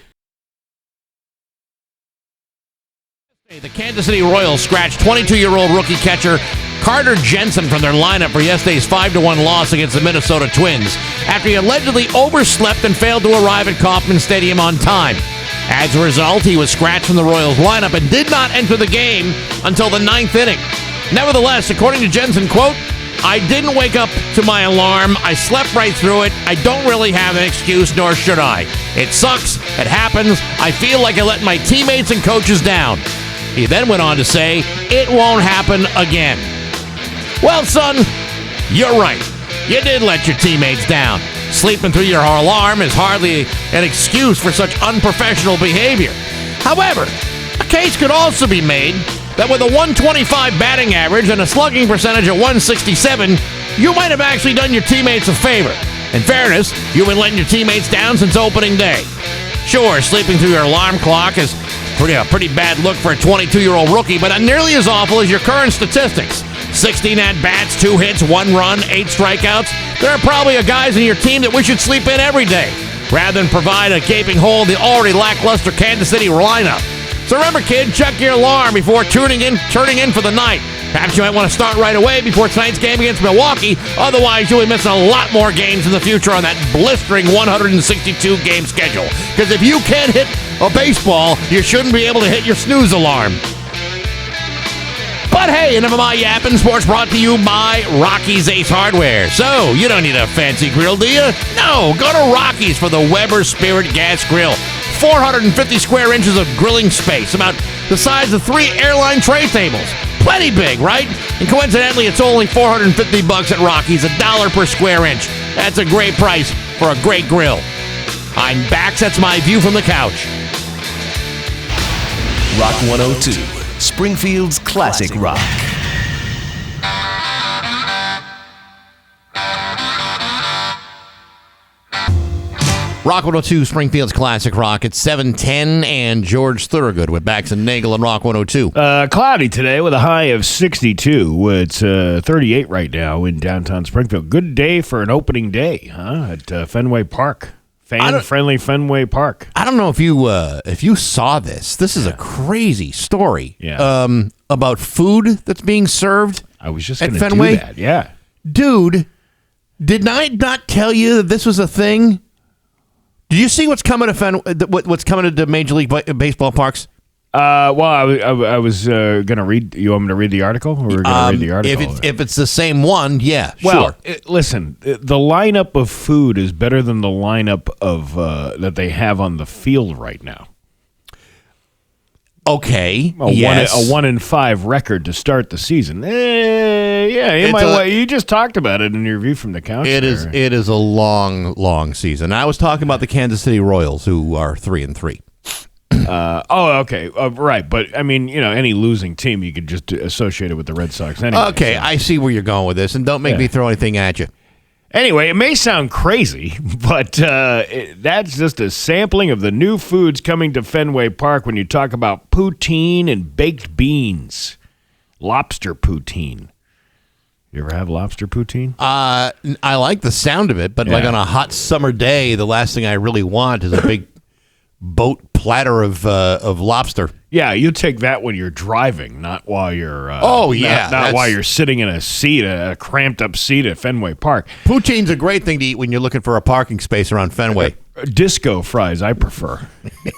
The Kansas City Royals scratched 22-year-old rookie catcher Carter Jensen from their lineup for yesterday's 5-1 loss against the Minnesota Twins after he allegedly overslept and failed to arrive at Kauffman Stadium on time. As a result, he was scratched from the Royals lineup and did not enter the game until the 9th inning. Nevertheless, according to Jensen, quote, "I didn't wake up to my alarm. I slept right through it. I don't really have an excuse, nor should I. It sucks. It happens. I feel like I let my teammates and coaches down." He then went on to say, "It won't happen again." Well, son, you're right. You did let your teammates down. Sleeping through your alarm is hardly an excuse for such unprofessional behavior. However, a case could also be made that with a 125 batting average and a slugging percentage at 167, you might have actually done your teammates a favor. In fairness, you've been letting your teammates down since opening day. Sure, sleeping through your alarm clock has Pretty bad look for a 22-year-old rookie, but not nearly as awful as your current statistics. 16 at-bats, 2 hits, 1 run, 8 strikeouts. There are probably guys in your team that we should sleep in every day, rather than provide a gaping hole in the already lackluster Kansas City lineup. So remember, kid, check your alarm before turning in for the night. Perhaps you might want to start right away before tonight's game against Milwaukee. Otherwise, you'll be missing a lot more games in the future on that blistering 162-game schedule. Because if you can't hit a baseball, you shouldn't be able to hit your snooze alarm. But hey, enough of my yapping. Sports brought to you by Rocky's Ace Hardware. So, you don't need a fancy grill, do you? No, go to Rocky's for the Weber Spirit Gas Grill. 450 square inches of grilling space, about the size of 3 airline tray tables. Plenty big, right? And coincidentally, it's only $450 at Rocky's, $1 per square inch. That's a great price for a great grill. I'm Bax. That's my view from the couch. Rock 102, Springfield's classic rock. Rock 102, Springfield's classic rock. It's 7:10, and George Thorogood with Bax and Nagle on Rock 102. Cloudy today with a high of 62. It's 38 right now in downtown Springfield. Good day for an opening day, at Fenway Park. Fan-friendly Fenway Park. I don't know if you saw this. This is a crazy story. Yeah. About food that's being served. I was just at going to Fenway. do that. Yeah. Dude, did I not tell you that this was a thing? Did you see what's coming to what's coming to Major League Baseball parks? Well, I was going to read. You want me to read the article? Or we're going to read the article. If it's the same one, yeah, well, sure. Listen, the lineup of food is better than the lineup of that they have on the field right now. Okay, A 1-5 record to start the season. You just talked about it in your view from the couch. It is a long season. I was talking about the Kansas City Royals, who are 3-3. Okay, right. But I mean, any losing team you could just associate it with the Red Sox. Anyway, Okay, so. I see where you're going with this, and don't make me throw anything at you. Anyway, it may sound crazy, but that's just a sampling of the new foods coming to Fenway Park when you talk about poutine and baked beans. Lobster poutine. You ever have lobster poutine? I like the sound of it, but like on a hot summer day, the last thing I really want is a big boat platter of lobster. Yeah, you take that when you're driving, not while you're. Not while you're sitting in a cramped up seat at Fenway Park. Poutine's a great thing to eat when you're looking for a parking space around Fenway. Disco fries, I prefer.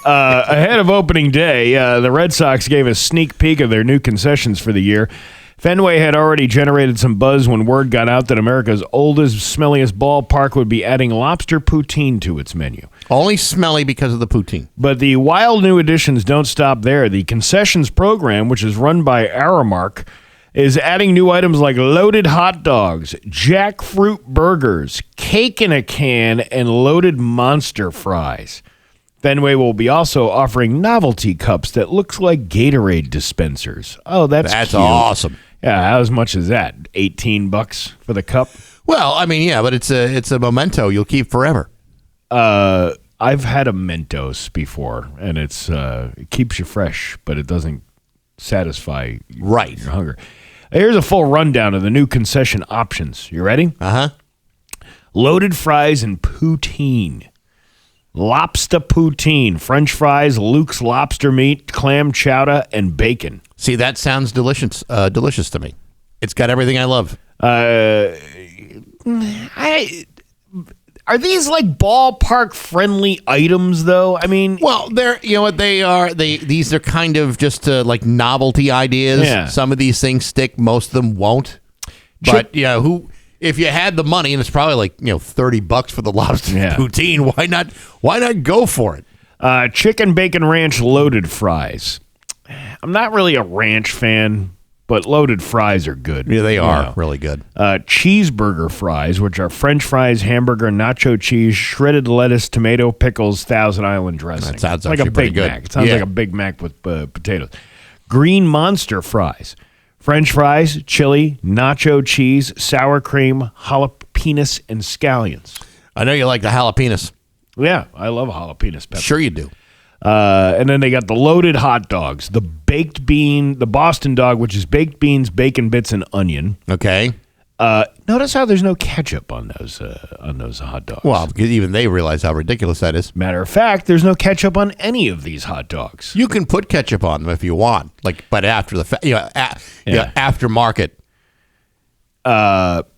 Ahead of opening day, the Red Sox gave a sneak peek of their new concessions for the year. Fenway had already generated some buzz when word got out that America's oldest, smelliest ballpark would be adding lobster poutine to its menu. Only smelly because of the poutine. But the wild new additions don't stop there. The concessions program, which is run by Aramark, is adding new items like loaded hot dogs, jackfruit burgers, cake in a can, and loaded monster fries. Fenway will be also offering novelty cups that looks like Gatorade dispensers. Oh, that's cute. Awesome. Yeah, how much is that? $18 for the cup? Well, I mean, yeah, but it's a memento you'll keep forever. I've had a Mentos before, and it keeps you fresh, but it doesn't satisfy your hunger. Here's a full rundown of the new concession options. You ready? Uh-huh. Loaded fries and poutine. Lobster poutine, French fries, Luke's lobster meat, clam chowder, and bacon. See, that sounds delicious to me. It's got everything I love. Are these like ballpark friendly items though? I mean, well, these are kind of just like novelty ideas. Yeah. Some of these things stick, most of them won't. But if you had the money, and it's probably like $30 for the lobster poutine, why not go for it? Chicken bacon ranch loaded fries. I'm not really a ranch fan, but loaded fries are good. Yeah, they are really good. Cheeseburger fries, which are French fries, hamburger, nacho cheese, shredded lettuce, tomato, pickles, Thousand Island dressing. That sounds like actually a pretty Big good. Mac. It sounds like a Big Mac with potatoes. Green Monster fries. French fries, chili, nacho cheese, sour cream, jalapenos, and scallions. I know you like the jalapenos. Yeah, I love jalapenos pepper. Sure you do. And then they got the loaded hot dogs, the baked bean, the Boston dog, which is baked beans, bacon bits, and onion. Okay. Notice how there's no ketchup on those hot dogs. Well, because even they realize how ridiculous that is. Matter of fact, there's no ketchup on any of these hot dogs. You can put ketchup on them if you want, but after the aftermarket.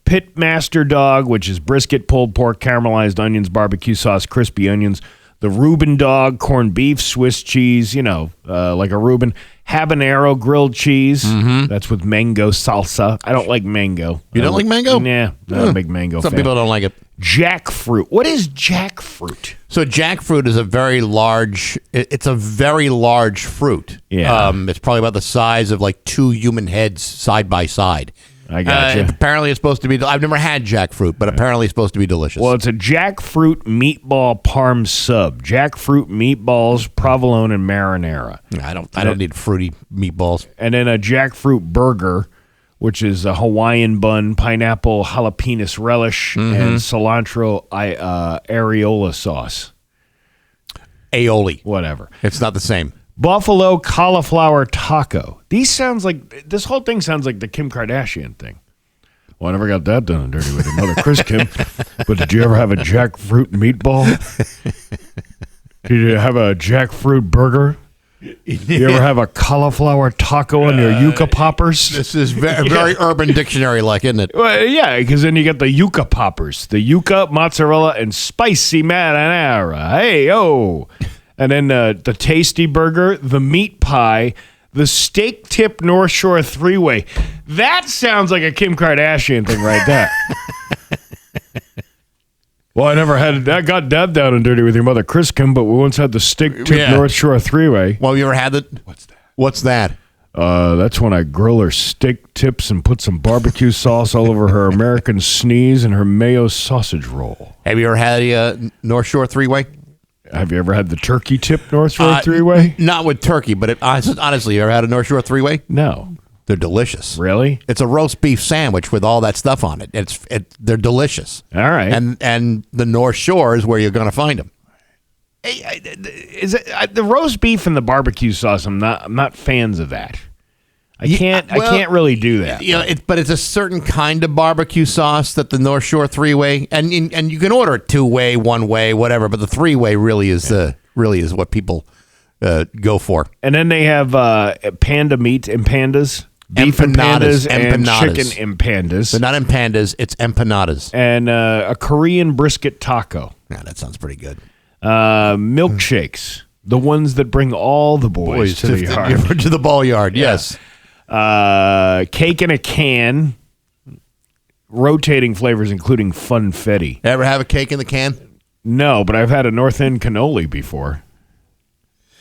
Pitmaster dog, which is brisket, pulled pork, caramelized onions, barbecue sauce, crispy onions. The Reuben dog, corned beef, Swiss cheese, like a Reuben. Habanero grilled cheese. Mm-hmm. That's with mango salsa. I don't like mango. You don't like mango? Nah, not a big mango Some fan. people don't like it. Jackfruit. What is jackfruit? So jackfruit is a very large fruit. Yeah. It's probably about the size of like 2 human heads side by side. I gotcha. Apparently it's supposed to be, I've never had jackfruit, but apparently it's supposed to be delicious. Well, it's a jackfruit meatball parm sub. Jackfruit meatballs, provolone, and marinara. I don't need fruity meatballs. And then a jackfruit burger, which is a Hawaiian bun, pineapple jalapenos relish, and cilantro areola sauce. Aioli. Whatever. It's not the same. Buffalo cauliflower taco. This whole thing sounds like the Kim Kardashian thing. Well, I never got that done and dirty with your mother, Kris Kim. But did you ever have a jackfruit meatball? Did you have a jackfruit burger? You ever have a cauliflower taco on your yucca poppers? This is very Urban Dictionary-like, isn't it? Well, yeah, because then you get the yucca poppers. The yucca, mozzarella, and spicy marinara. Hey, oh. And then the tasty burger, the meat pie, the steak tip North Shore 3-way. That sounds like a Kim Kardashian thing right there. Well, I never had that. Got that down and dirty with your mother, Kris Kim, but we once had the steak tip North Shore 3-way. Well, you ever had it? What's that? That's when I grill her steak tips and put some barbecue sauce all over her American sneeze and her mayo sausage roll. Have you ever had a North Shore 3-way? Have you ever had the turkey tip North Shore 3-way? Not with turkey, but honestly, you ever had a North Shore 3-way? No. They're delicious. Really? It's a roast beef sandwich with all that stuff on it. They're delicious. All right. And the North Shore is where you're going to find them. Is it the roast beef and the barbecue sauce? I'm not fans of that. I can't really do that. But it's a certain kind of barbecue sauce that the North Shore 3-way, and you can order it 2-way, 1-way, whatever. But the 3-way really is what people go for. And then they have panda meat and pandas, beef empanadas, and chicken empandas. They're not empandas; it's empanadas. And a Korean brisket taco. Yeah, that sounds pretty good. Milkshakes, the ones that bring all the boys to the yard. To the ball yard. Yes. Cake in a can, rotating flavors including funfetti. Ever have a cake in the can? No, but I've had a North End cannoli before.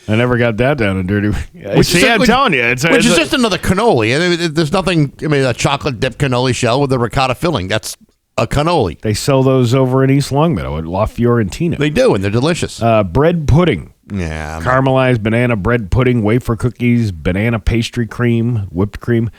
I never got that down and dirty. I'm telling you. It's just another cannoli. I mean, there's nothing, a chocolate dipped cannoli shell with a ricotta filling. That's a cannoli. They sell those over in East Longmeadow at La Fiorentina. They do, and they're delicious. Bread pudding. Yeah. Caramelized banana bread pudding, wafer cookies, banana pastry cream, whipped cream,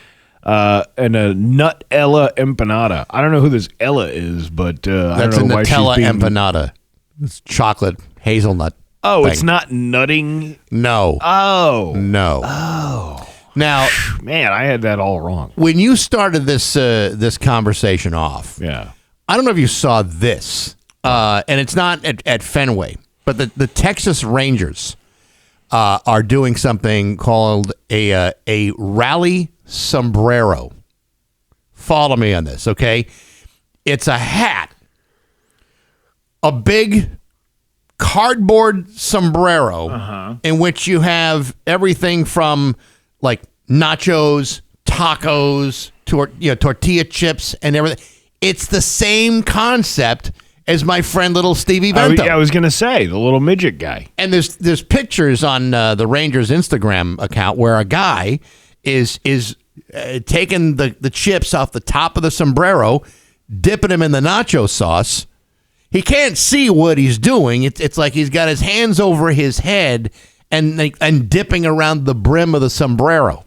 and a nut Ella empanada. I don't know who this Ella is, but that's I don't know a Nutella empanada. It's chocolate hazelnut. Oh, thing. It's not nutting? No. Oh. No. Oh. Now, man, I had that all wrong. When you started this conversation off, yeah, I don't know if you saw this, and it's not at Fenway, but the Texas Rangers are doing something called a rally sombrero. Follow me on this, okay? It's a hat, a big cardboard sombrero in which you have everything from like nachos, tacos, tortilla chips, and everything. It's the same concept as my friend little Stevie Vento. I was going to say, the little midget guy. And there's pictures on the Rangers Instagram account where a guy is taking the chips off the top of the sombrero, dipping them in the nacho sauce. He can't see what he's doing. It's like he's got his hands over his head and dipping around the brim of the sombrero.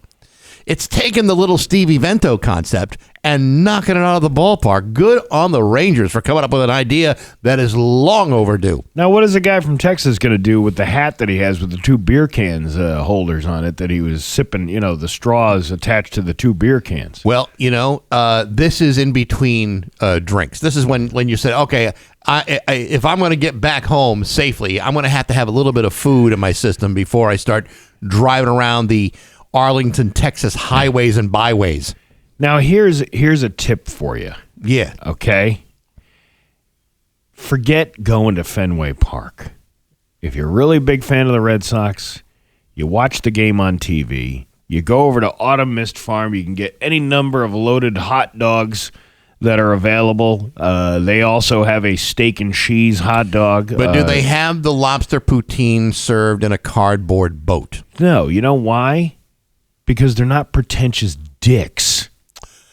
It's taken the little Stevie Vento concept and knocking it out of the ballpark. Good on the Rangers for coming up with an idea that is long overdue. Now, what is the guy from Texas going to do with the hat that he has with the 2 beer cans holders on it that he was sipping, the straws attached to the 2 beer cans? Well, this is in between drinks. This is when you said, okay, if I'm going to get back home safely, I'm going to have a little bit of food in my system before I start driving around the Arlington, Texas highways and byways. Now, here's a tip for you. Yeah. Okay? Forget going to Fenway Park. If you're a really big fan of the Red Sox, you watch the game on TV, you go over to Autumn Mist Farm, you can get any number of loaded hot dogs that are available. They also have a steak and cheese hot dog. But do they have the lobster poutine served in a cardboard boat? No. You know why? Because they're not pretentious dicks.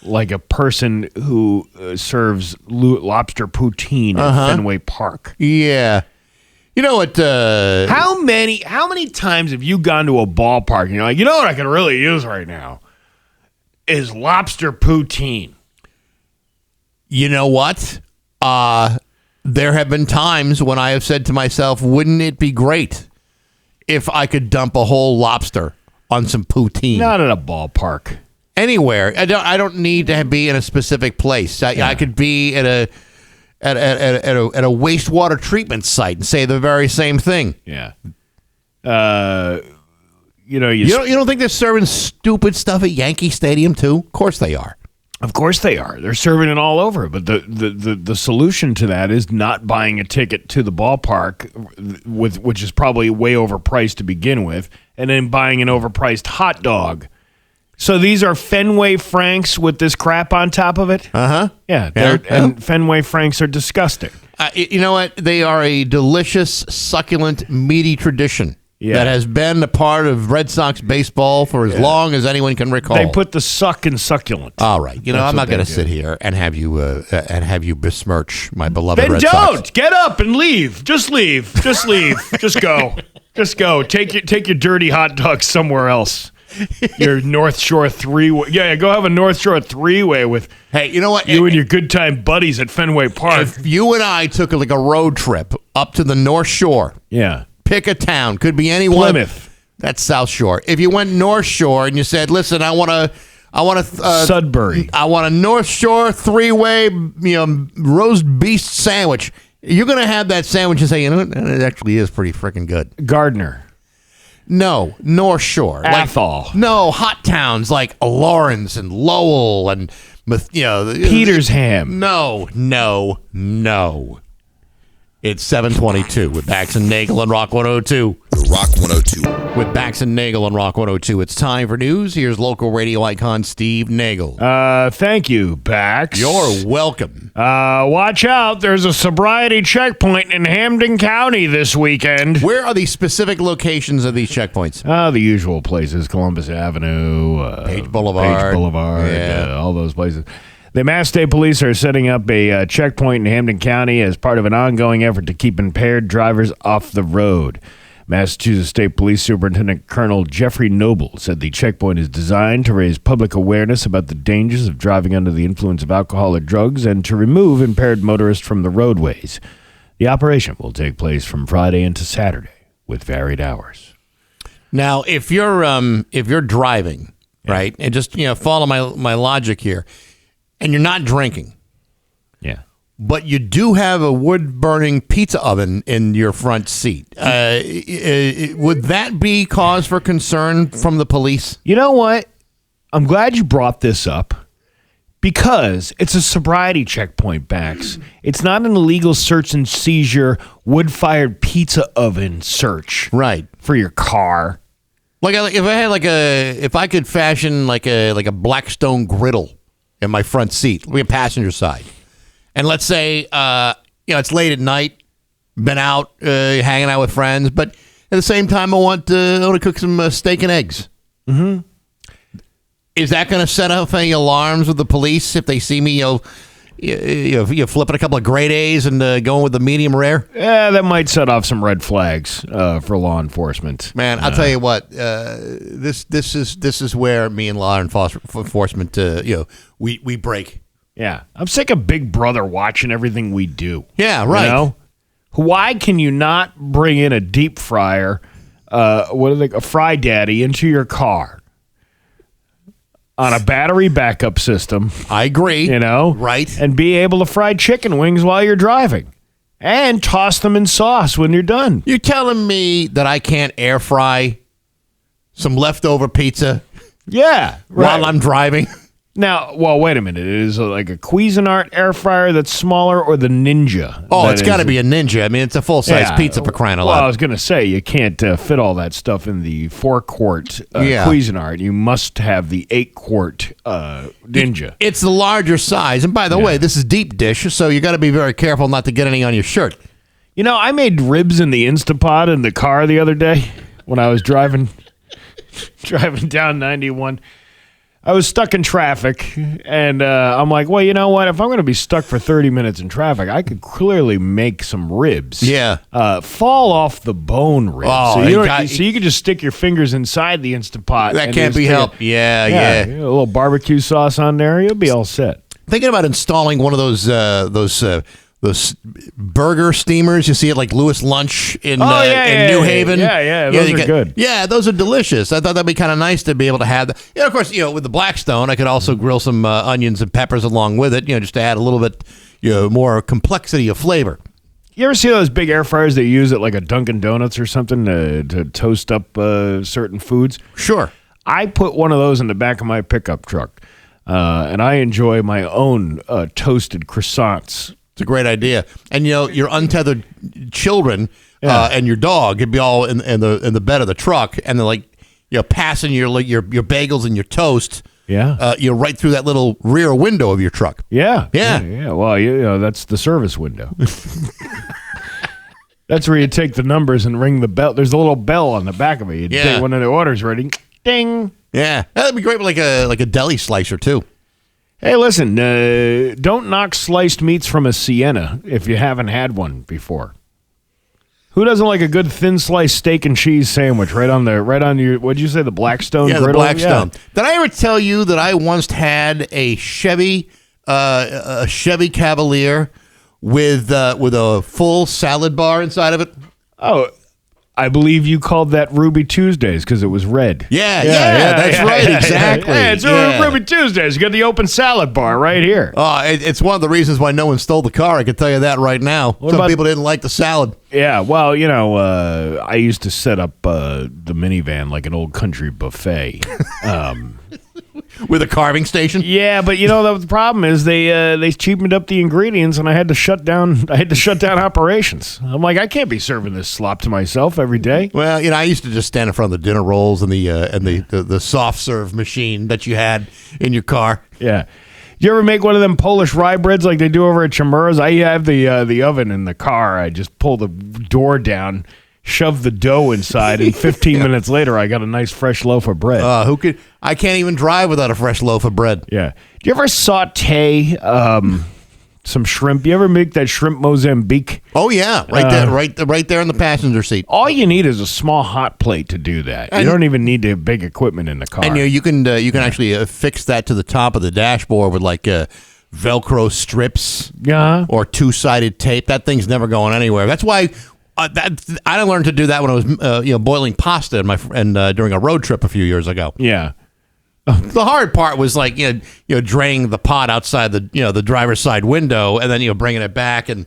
Like a person who serves lobster poutine at Fenway Park. Yeah. You know what? How many times have you gone to a ballpark and you're like, what I could really use right now is lobster poutine? You know what? There have been times when I have said to myself, wouldn't it be great if I could dump a whole lobster on some poutine? Not at a ballpark. Anywhere. I don't need to be in a specific place. I could be at a wastewater treatment site and say the very same thing. Yeah. You don't think they're serving stupid stuff at Yankee Stadium too? Of course they are. Of course they are. They're serving it all over. But the solution to that is not buying a ticket to the ballpark, which is probably way overpriced to begin with, and then buying an overpriced hot dog. So these are Fenway Franks with this crap on top of it? Uh-huh. Yeah. And Fenway Franks are disgusting. You know what? They are a delicious, succulent, meaty tradition that has been a part of Red Sox baseball for as long as anyone can recall. They put the suck in succulent. All right. I'm not going to sit here and have you besmirch my beloved then Red Sox. Then don't. Get up and leave. Just leave. Just leave. Just go. Just go. Take your dirty hot dog somewhere else. Your North Shore 3-way. Yeah, go have a North Shore 3-way with you know what? You and your good time buddies at Fenway Park. If you and I took like a road trip up to the North Shore, pick a town, could be anyone. Plymouth. That's South Shore. If you went North Shore and you said, "Listen, I want to Sudbury. I want a North Shore 3-way, roast beef sandwich." You're gonna have that sandwich and say, it actually is pretty freaking good. Gardner. No, North Shore. Athol. Hot towns like Lawrence and Lowell and Petersham. No. It's 7:22 with Bax and Nagle on Rock 102. The Rock 102. With Bax and Nagle on Rock 102. It's time for news. Here's local radio icon Steve Nagle. Thank you, Bax. You're welcome. Watch out. There's a sobriety checkpoint in Hampden County this weekend. Where are the specific locations of these checkpoints? The usual places. Columbus Avenue. Page Boulevard. All those places. The Mass State Police are setting up a checkpoint in Hampden County as part of an ongoing effort to keep impaired drivers off the road. Massachusetts State Police Superintendent Colonel Jeffrey Noble said the checkpoint is designed to raise public awareness about the dangers of driving under the influence of alcohol or drugs and to remove impaired motorists from the roadways. The operation will take place from Friday into Saturday with varied hours. Now, if you're driving, right, and just follow my logic here, and you're not drinking, but you do have a wood-burning pizza oven in your front seat, would that be cause for concern from the police? You know what? I'm glad you brought this up because it's a sobriety checkpoint, Bax. It's not an illegal search and seizure wood-fired pizza oven search, right, for your car. Like if I could fashion like a Blackstone griddle in my front seat, be a passenger side. And let's say, it's late at night, been out, hanging out with friends, but at the same time, I want to cook some steak and eggs. Mm-hmm. Is that going to set off any alarms with the police if they see me, You flipping a couple of grade A's and going with the medium rare? Yeah, that might set off some red flags for law enforcement. Man, I'll tell you what. This is where me and law enforcement, we break. Yeah, I'm sick of Big Brother watching everything we do. Yeah, right. You know? Why can you not bring in a deep fryer, a Fry Daddy, into your car on a battery backup system? I agree. You know? Right. And be able to fry chicken wings while you're driving. And toss them in sauce when you're done. You're telling me that I can't air fry some leftover pizza Yeah. Right. while I'm driving? Now, well, wait a minute. Is it like a Cuisinart air fryer that's smaller or the Ninja? Oh, it's got to be a Ninja. I mean, it's a full-size pizza for crying out loud. Well, I was going to say, you can't fit all that stuff in the 4-quart Cuisinart. You must have the 8-quart Ninja. It's the larger size. And by the way, this is deep dish, so you got to be very careful not to get any on your shirt. You know, I made ribs in the Instapot in the car the other day when I was driving down 91. I was stuck in traffic, and I'm like, well, you know what? If I'm going to be stuck for 30 minutes in traffic, I could clearly make some ribs. Yeah. Fall off the bone ribs. Oh, so you could just stick your fingers inside the Instant-Pot. That can't be helped. Yeah. A little barbecue sauce on there. You'll be all set. Thinking about installing one of those burger steamers you see at like Lewis Lunch in New Haven. Yeah, those are good. Yeah, those are delicious. I thought that'd be kind of nice to be able to have that. Yeah, of course, with the Blackstone, I could also grill some onions and peppers along with it, just to add a little bit more complexity of flavor. You ever see those big air fryers they use at like a Dunkin' Donuts or something to toast up certain foods? Sure. I put one of those in the back of my pickup truck, and I enjoy my own toasted croissants. It's a great idea. And your untethered children and your dog could be all in the bed of the truck, and they're like passing your bagels and your toast. Yeah. Right through that little rear window of your truck. Yeah. Yeah. Well, that's the service window. That's where you take the numbers and ring the bell. There's a little bell on the back of it. You ding when the order's ready. Ding. Yeah. That'd be great with like a deli slicer too. Hey, listen, don't knock sliced meats from a Sienna if you haven't had one before. Who doesn't like a good thin sliced steak and cheese sandwich right on your, what'd you say, the Blackstone griddle? The Blackstone. Yeah. Did I ever tell you that I once had a Chevy Cavalier with a full salad bar inside of it? Oh, I believe you called that Ruby Tuesdays because it was red. Yeah, that's right, exactly. Yeah, it's Ruby Tuesdays. You got the open salad bar right here. Oh, it's one of the reasons why no one stole the car. I can tell you that right now. Some people didn't like the salad. Yeah, well, I used to set up the minivan like an old country buffet. With a carving station? Yeah, but the problem is they cheapened up the ingredients, and I had to shut down operations. I'm like, I can't be serving this slop to myself every day. Well, I used to just stand in front of the dinner rolls and the soft serve machine that you had in your car. Yeah. Do you ever make one of them Polish rye breads like they do over at Chamura's? I have the oven in the car. I just pull the door down, shove the dough inside, and 15 minutes later, I got a nice fresh loaf of bread. I can't even drive without a fresh loaf of bread. Yeah. Do you ever saute some shrimp? You ever make that shrimp Mozambique? Oh yeah, right there in the passenger seat. All you need is a small hot plate to do that. You don't even need the big equipment in the car. And you can actually fix that to the top of the dashboard with like Velcro strips, or 2-sided tape. That thing's never going anywhere. That's why. I learned to do that when I was boiling pasta during a road trip a few years ago. Yeah. The hard part was like draining the pot outside the driver's side window, and then bringing it back and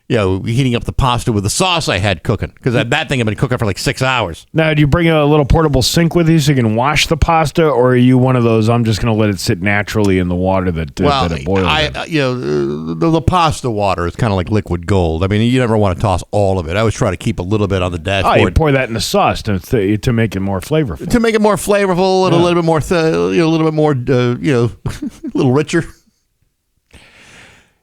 heating up the pasta with the sauce I had cooking, because that thing had been cooking for like 6 hours. Now, do you bring a little portable sink with you so you can wash the pasta, or are you one of those, I'm just going to let it sit naturally in the water that it boils in? The pasta water is kind of like liquid gold. I mean, you never want to toss all of it. I always try to keep a little bit on the dashboard. Oh, you pour that in the sauce to make it more flavorful. To make it more flavorful and a little bit more, a little richer.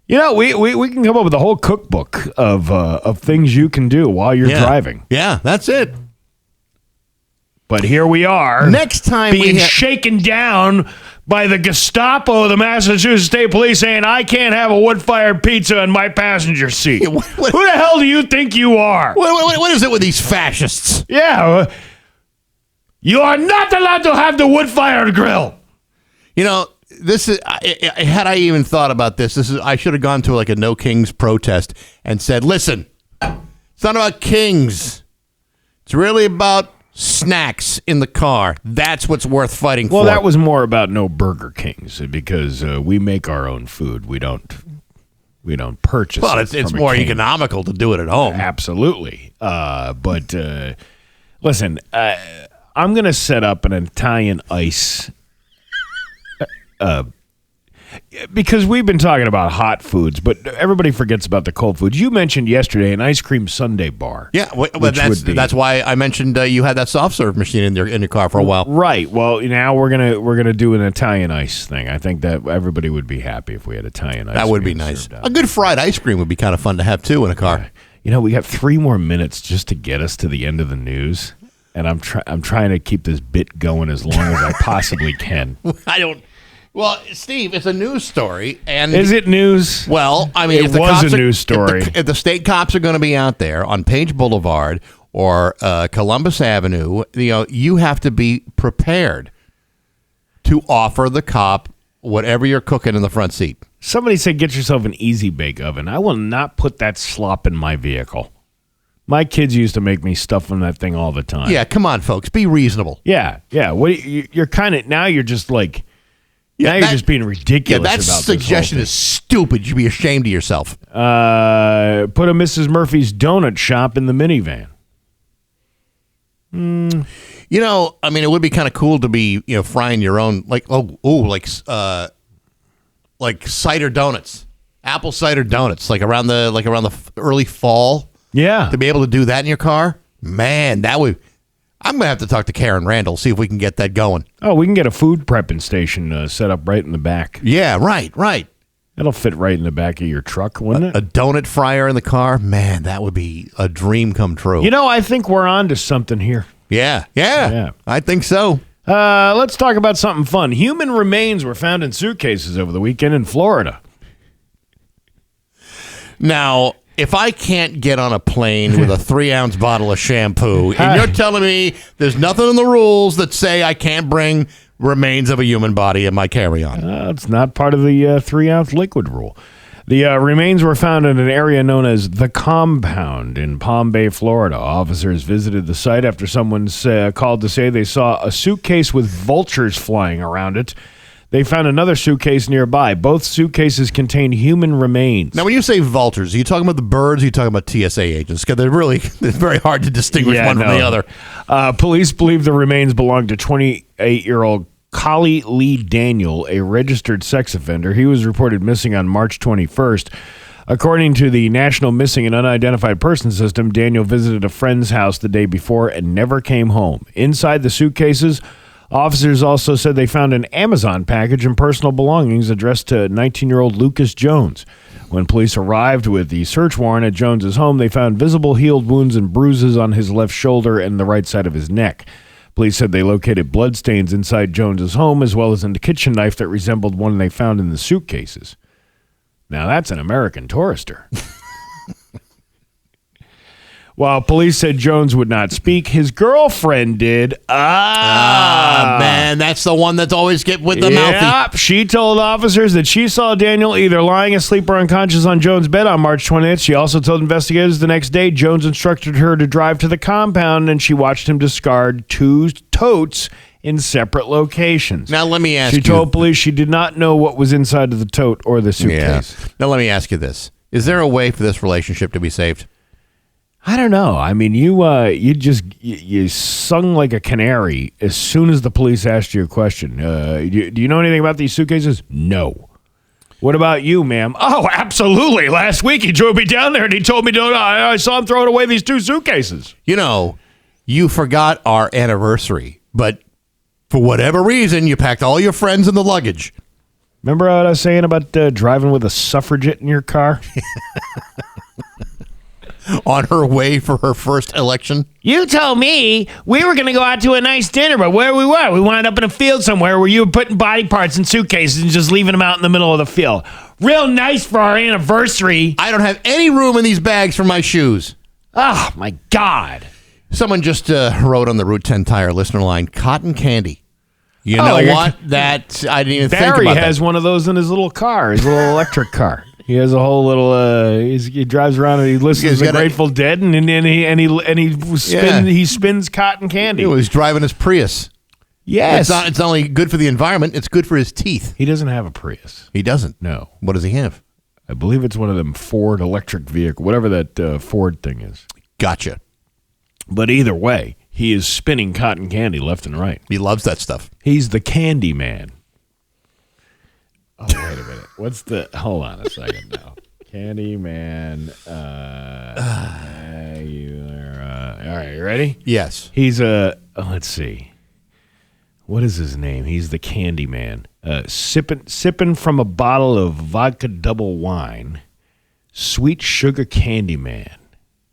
We can come up with a whole cookbook of things you can do while you're driving. Yeah, that's it. But here we are. Next time being shaken down by the Gestapo, the Massachusetts State Police, saying I can't have a wood-fired pizza in my passenger seat. Yeah, what- Who the hell do you think you are? What is it with these fascists? Yeah, you are not allowed to have the wood-fired grill. You know, this is had I even thought about this, I should have gone to like a No Kings protest and said, listen, it's not about kings. It's really about snacks in the car. That's what's worth fighting for. Well, that was more about no Burger Kings because we make our own food. We don't purchase. Well, it it's from a more king. economical to do it at home. Absolutely. But listen, I'm going to set up an Italian ice. Because we've been talking about hot foods, but everybody forgets about the cold foods. You mentioned yesterday an ice cream sundae bar. Yeah, that's why I mentioned you had that soft serve machine in your car for a while. Right. Well, now we're gonna do an Italian ice thing. I think that everybody would be happy if we had Italian ice. That would be cream nice. served out. A good fried ice cream would be kind of fun to have too in a car. You know, we got 3 more minutes just to get us to the end of the news, and I'm trying to keep this bit going as long as I possibly can. I don't. Well, Steve, it's a news story, and Is it news? well, I mean, It if the was cops a news story. If the state cops are going to be out there on Page Boulevard or Columbus Avenue, you have to be prepared to offer the cop whatever you're cooking in the front seat. Somebody said, get yourself an easy bake oven. I will not put that slop in my vehicle. My kids used to make me stuff in that thing all the time. Yeah, come on, folks, be reasonable. Yeah. What you're kind of now. You're just like. Yeah, now you're just being ridiculous. Yeah, that about suggestion is stupid. You should be ashamed of yourself. Put a Mrs. Murphy's donut shop in the minivan. You know, I mean, it would be kind of cool to be, frying your own, like cider donuts, apple cider donuts, like around the early fall. Yeah. To be able to do that in your car, man, that would. I'm gonna have to talk to Karen Randall, see if we can get that going. Oh, we can get a food prepping station set up right in the back. Yeah, right. That'll fit right in the back of your truck, wouldn't it? A donut fryer in the car, man, that would be a dream come true. I think we're on to something here. Yeah, I think so. Let's talk about something fun. Human remains were found in suitcases over the weekend in Florida. Now, if I can't get on a plane with a 3-ounce bottle of shampoo, and you're telling me there's nothing in the rules that say I can't bring remains of a human body in my carry-on. It's not part of the 3-ounce liquid rule. The remains were found in an area known as The Compound in Palm Bay, Florida. Officers visited the site after someone's called to say they saw a suitcase with vultures flying around it. They found another suitcase nearby. Both suitcases contained human remains. Now, when you say vultures, are you talking about the birds or are you talking about TSA agents? Because it's very hard to distinguish one from the other. Police believe the remains belonged to 28-year-old Collie Lee Daniel, a registered sex offender. He was reported missing on March 21st. According to the National Missing and Unidentified Person System, Daniel visited a friend's house the day before and never came home. Inside the suitcases, officers also said they found an Amazon package and personal belongings addressed to 19-year-old Lucas Jones. When police arrived with the search warrant at Jones's home, they found visible healed wounds and bruises on his left shoulder and the right side of his neck. Police said they located bloodstains inside Jones's home as well as a kitchen knife that resembled one they found in the suitcases. Now that's an American tourister. While police said Jones would not speak, his girlfriend did. Man, that's the one that's always get with the mouthy. She told officers that she saw Daniel either lying asleep or unconscious on Jones' bed on March 20th. She also told investigators the next day Jones instructed her to drive to the compound, and she watched him discard 2 totes in separate locations. Now, let me ask you. you. She told police she did not know what was inside of the tote or the suitcase. Yeah. Now, let me ask you this. Is there a way for this relationship to be saved? I don't know. I mean, you sung like a canary as soon as the police asked you a question. Do you know anything about these suitcases? No. What about you, ma'am? Oh, absolutely. Last week he drove me down there and he told me I saw him throwing away these 2 suitcases. You forgot our anniversary, but for whatever reason, you packed all your friends in the luggage. Remember what I was saying about driving with a suffragette in your car? on her way for her first election? You told me we were going to go out to a nice dinner, but where we were, we wound up in a field somewhere where you were putting body parts in suitcases and just leaving them out in the middle of the field. Real nice for our anniversary. I don't have any room in these bags for my shoes. Oh, my God. Someone just wrote on the Route 10 Tire listener line, cotton candy. You know what? That I didn't even think about Barry that. has one of those in his little car, his little electric car. He has a whole little. He drives around and he listens to the Grateful Dead, and he spins cotton candy. He was driving his Prius. Yes, it's not only good for the environment; it's good for his teeth. He doesn't have a Prius. He doesn't. No. What does he have? I believe it's one of them Ford electric vehicle, whatever that Ford thing is. Gotcha. But either way, he is spinning cotton candy left and right. He loves that stuff. He's the candy man. Oh, wait a minute. Hold on a second now. Candyman. All right, you ready? Yes. He's let's see. What is his name? He's the Candyman. Sipping from a bottle of vodka double wine. Sweet sugar Candyman.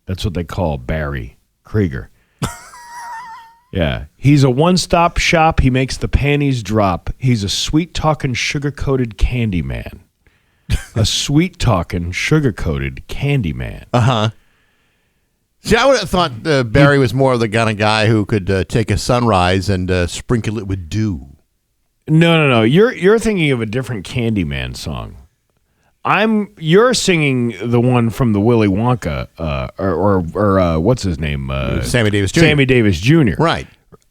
That's what they call Barry Krieger. Yeah. He's a one-stop shop. He makes the panties drop. He's a sweet-talking, sugar-coated candy man. A sweet-talking, sugar-coated candy man. Uh-huh. See, I would have thought Barry was more of the kind of guy who could take a sunrise and sprinkle it with dew. No. You're thinking of a different Candyman song. You're singing the one from the Willy Wonka, or what's his name? Sammy Davis Jr. Sammy Davis Jr. Right.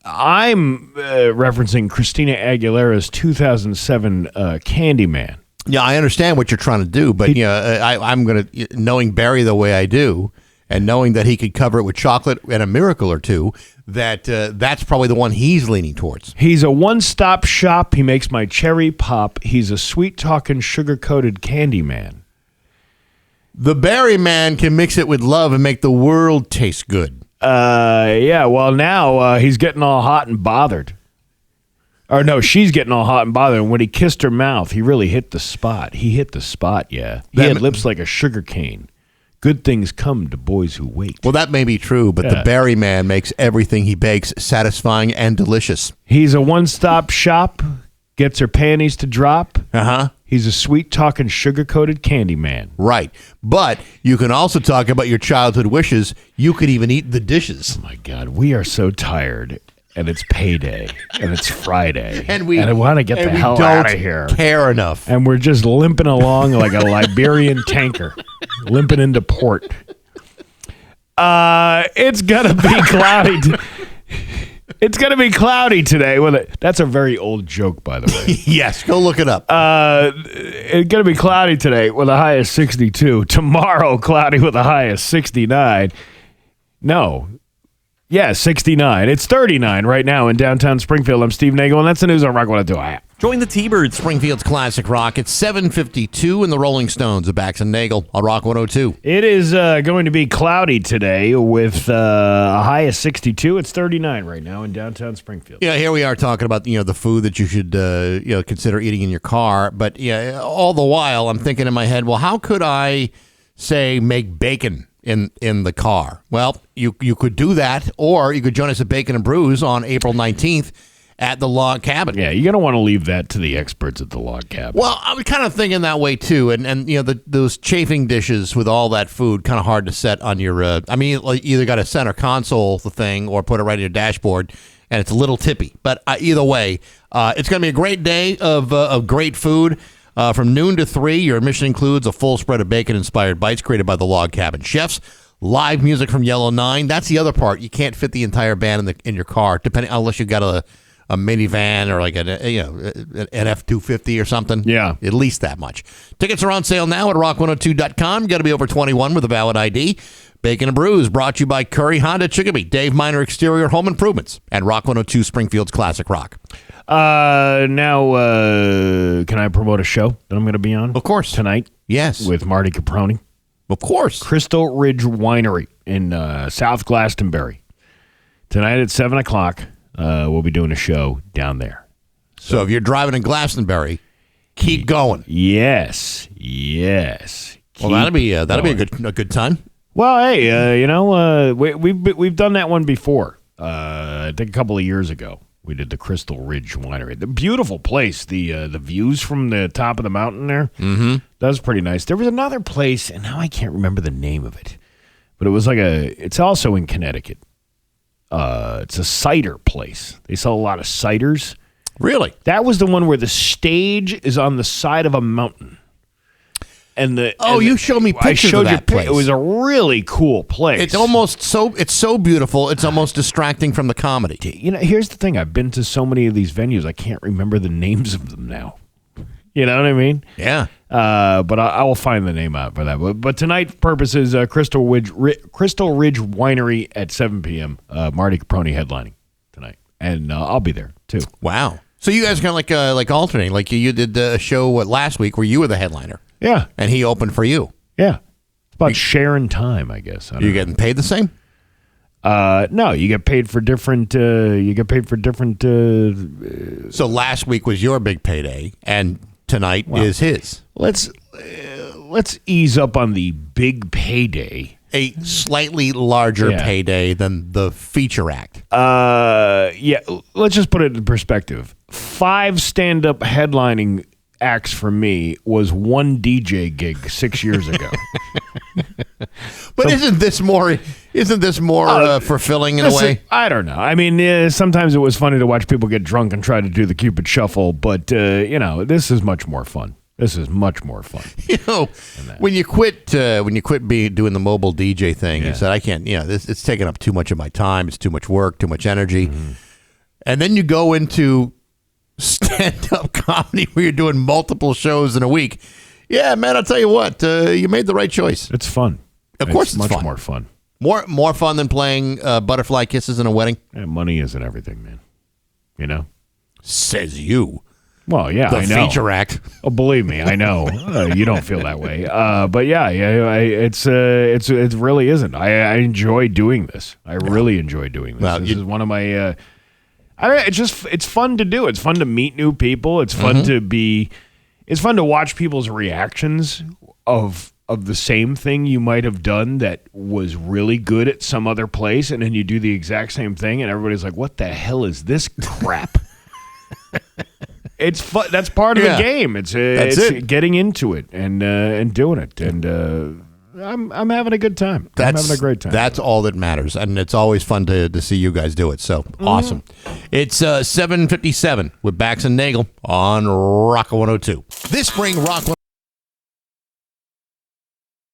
I'm referencing Christina Aguilera's 2007 Candyman. Yeah, I understand what you're trying to do, but I'm going to, knowing Barry the way I do, and knowing that he could cover it with chocolate and a miracle or two, that's probably the one he's leaning towards. He's a one-stop shop. He makes my cherry pop. He's a sweet-talking, sugar-coated candy man. The Barry man can mix it with love and make the world taste good. Yeah, well, now he's getting all hot and bothered. Or no, she's getting all hot and bothered. And when he kissed her mouth, he really hit the spot. He hit the spot, yeah. He had lips like a sugar cane. Good things come to boys who wait. Well, that may be true, but the Barry man makes everything he bakes satisfying and delicious. He's a one-stop shop, gets her panties to drop. Uh-huh. He's a sweet-talking, sugar-coated candy man. Right. But you can also talk about your childhood wishes. You could even eat the dishes. Oh, my God. We are so tired, and it's payday, and it's Friday. And I want to get the hell out of here. Care enough. And we're just limping along like a Liberian tanker, limping into port. It's going to be cloudy. It's going to be cloudy today. That's a very old joke, by the way. Yes, go look it up. It's going to be cloudy today with a high of 62. Tomorrow, cloudy with a high of 69. No. Yeah, 69. It's 39 right now in downtown Springfield. I'm Steve Nagle, and that's the news on Rock 102. Join the T-Birds, Springfield's classic rock. It's 7:52 in the Rolling Stones of Bax and Nagle on Rock 102. It is going to be cloudy today with a high of 62. It's 39 right now in downtown Springfield. Yeah, here we are talking about the food that you should consider eating in your car. But yeah, all the while I'm thinking in my head, well, how could I say make bacon in the car? Well, you could do that, or you could join us at Bacon and Brews on April 19th. At the Log Cabin. Yeah, you're going to want to leave that to the experts at the Log Cabin. Well, I was kind of thinking that way, too. And those chafing dishes with all that food, kind of hard to set on your, you either got to center console the thing or put it right in your dashboard, and it's a little tippy. But either way, it's going to be a great day of great food. From noon to 3, your admission includes a full spread of bacon-inspired bites created by the Log Cabin chefs. Live music from Yellow 9. That's the other part. You can't fit the entire band in your car, unless you've got a minivan or like an F-250 or something. Yeah. At least that much. Tickets are on sale now at rock102.com. Got to be over 21 with a valid ID. Bacon and Brews brought to you by Curry Honda Chicopee, Dave Miner Exterior Home Improvements, and Rock 102 Springfield's Classic Rock. Now, can I promote a show that I'm going to be on? Of course. Tonight? Yes. With Marty Caproni. Of course. Crystal Ridge Winery in South Glastonbury. Tonight at 7 o'clock. We'll be doing a show down there. So if you're driving in Glastonbury, keep going. Yes. Well, that'll be a good time. Well, hey, we've done that one before. I think a couple of years ago. We did the Crystal Ridge Winery. The beautiful place. The views from the top of the mountain there. Mm-hmm. That was pretty nice. There was another place, and now I can't remember the name of it. But it was it's also in Connecticut. It's a cider place. They sell a lot of ciders. Really? That was the one where the stage is on the side of a mountain. You showed me pictures of that place. It was a really cool place. It's so beautiful. It's almost distracting from the comedy. Here's the thing. I've been to so many of these venues. I can't remember the names of them now. You know what I mean? Yeah. But I will find the name out for that. But tonight's purpose is Crystal Ridge Winery at 7 p.m. Marty Caproni headlining tonight, and I'll be there too. Wow. So you guys kind of like alternating, like you did a show last week where you were the headliner. Yeah. And he opened for you. Yeah. It's about sharing time, I guess. You getting paid the same? No, you get paid for different. So last week was your big payday, and tonight is his. Let's ease up on the big payday. A slightly larger payday than the feature act. Yeah. Let's just put it in perspective. 5 stand-up headlining acts for me was one DJ gig 6 years ago. But isn't this more fulfilling in a way? I don't know. I mean, sometimes it was funny to watch people get drunk and try to do the Cupid shuffle, but this is much more fun. This is much more fun. When you quit doing the mobile DJ thing, you said, I can't, it's taking up too much of my time. It's too much work, too much energy. Mm-hmm. And then you go into stand-up comedy where you're doing multiple shows in a week. Yeah, man, I'll tell you what, you made the right choice. It's fun. Of course it's much fun. more fun. More fun than playing butterfly kisses in a wedding? Yeah, money isn't everything, man. Says you. Well, yeah, the I know. Feature act. Oh, believe me, I know. You don't feel that way. But yeah, it really isn't. I enjoy doing this. I really enjoy doing this. Well, this is one of my... it's fun to do. It's fun to meet new people. It's fun it's fun to watch people's reactions of the same thing you might have done that was really good at some other place, and then you do the exact same thing, and everybody's like, "What the hell is this crap?" It's fun. That's part of the game. It's getting into it and doing it, and I'm having a good time. I'm having a great time. That's all that matters, and it's always fun to see you guys do it. So awesome! It's 7:57 with Bax and Nagle on Rock 102. This spring, Rock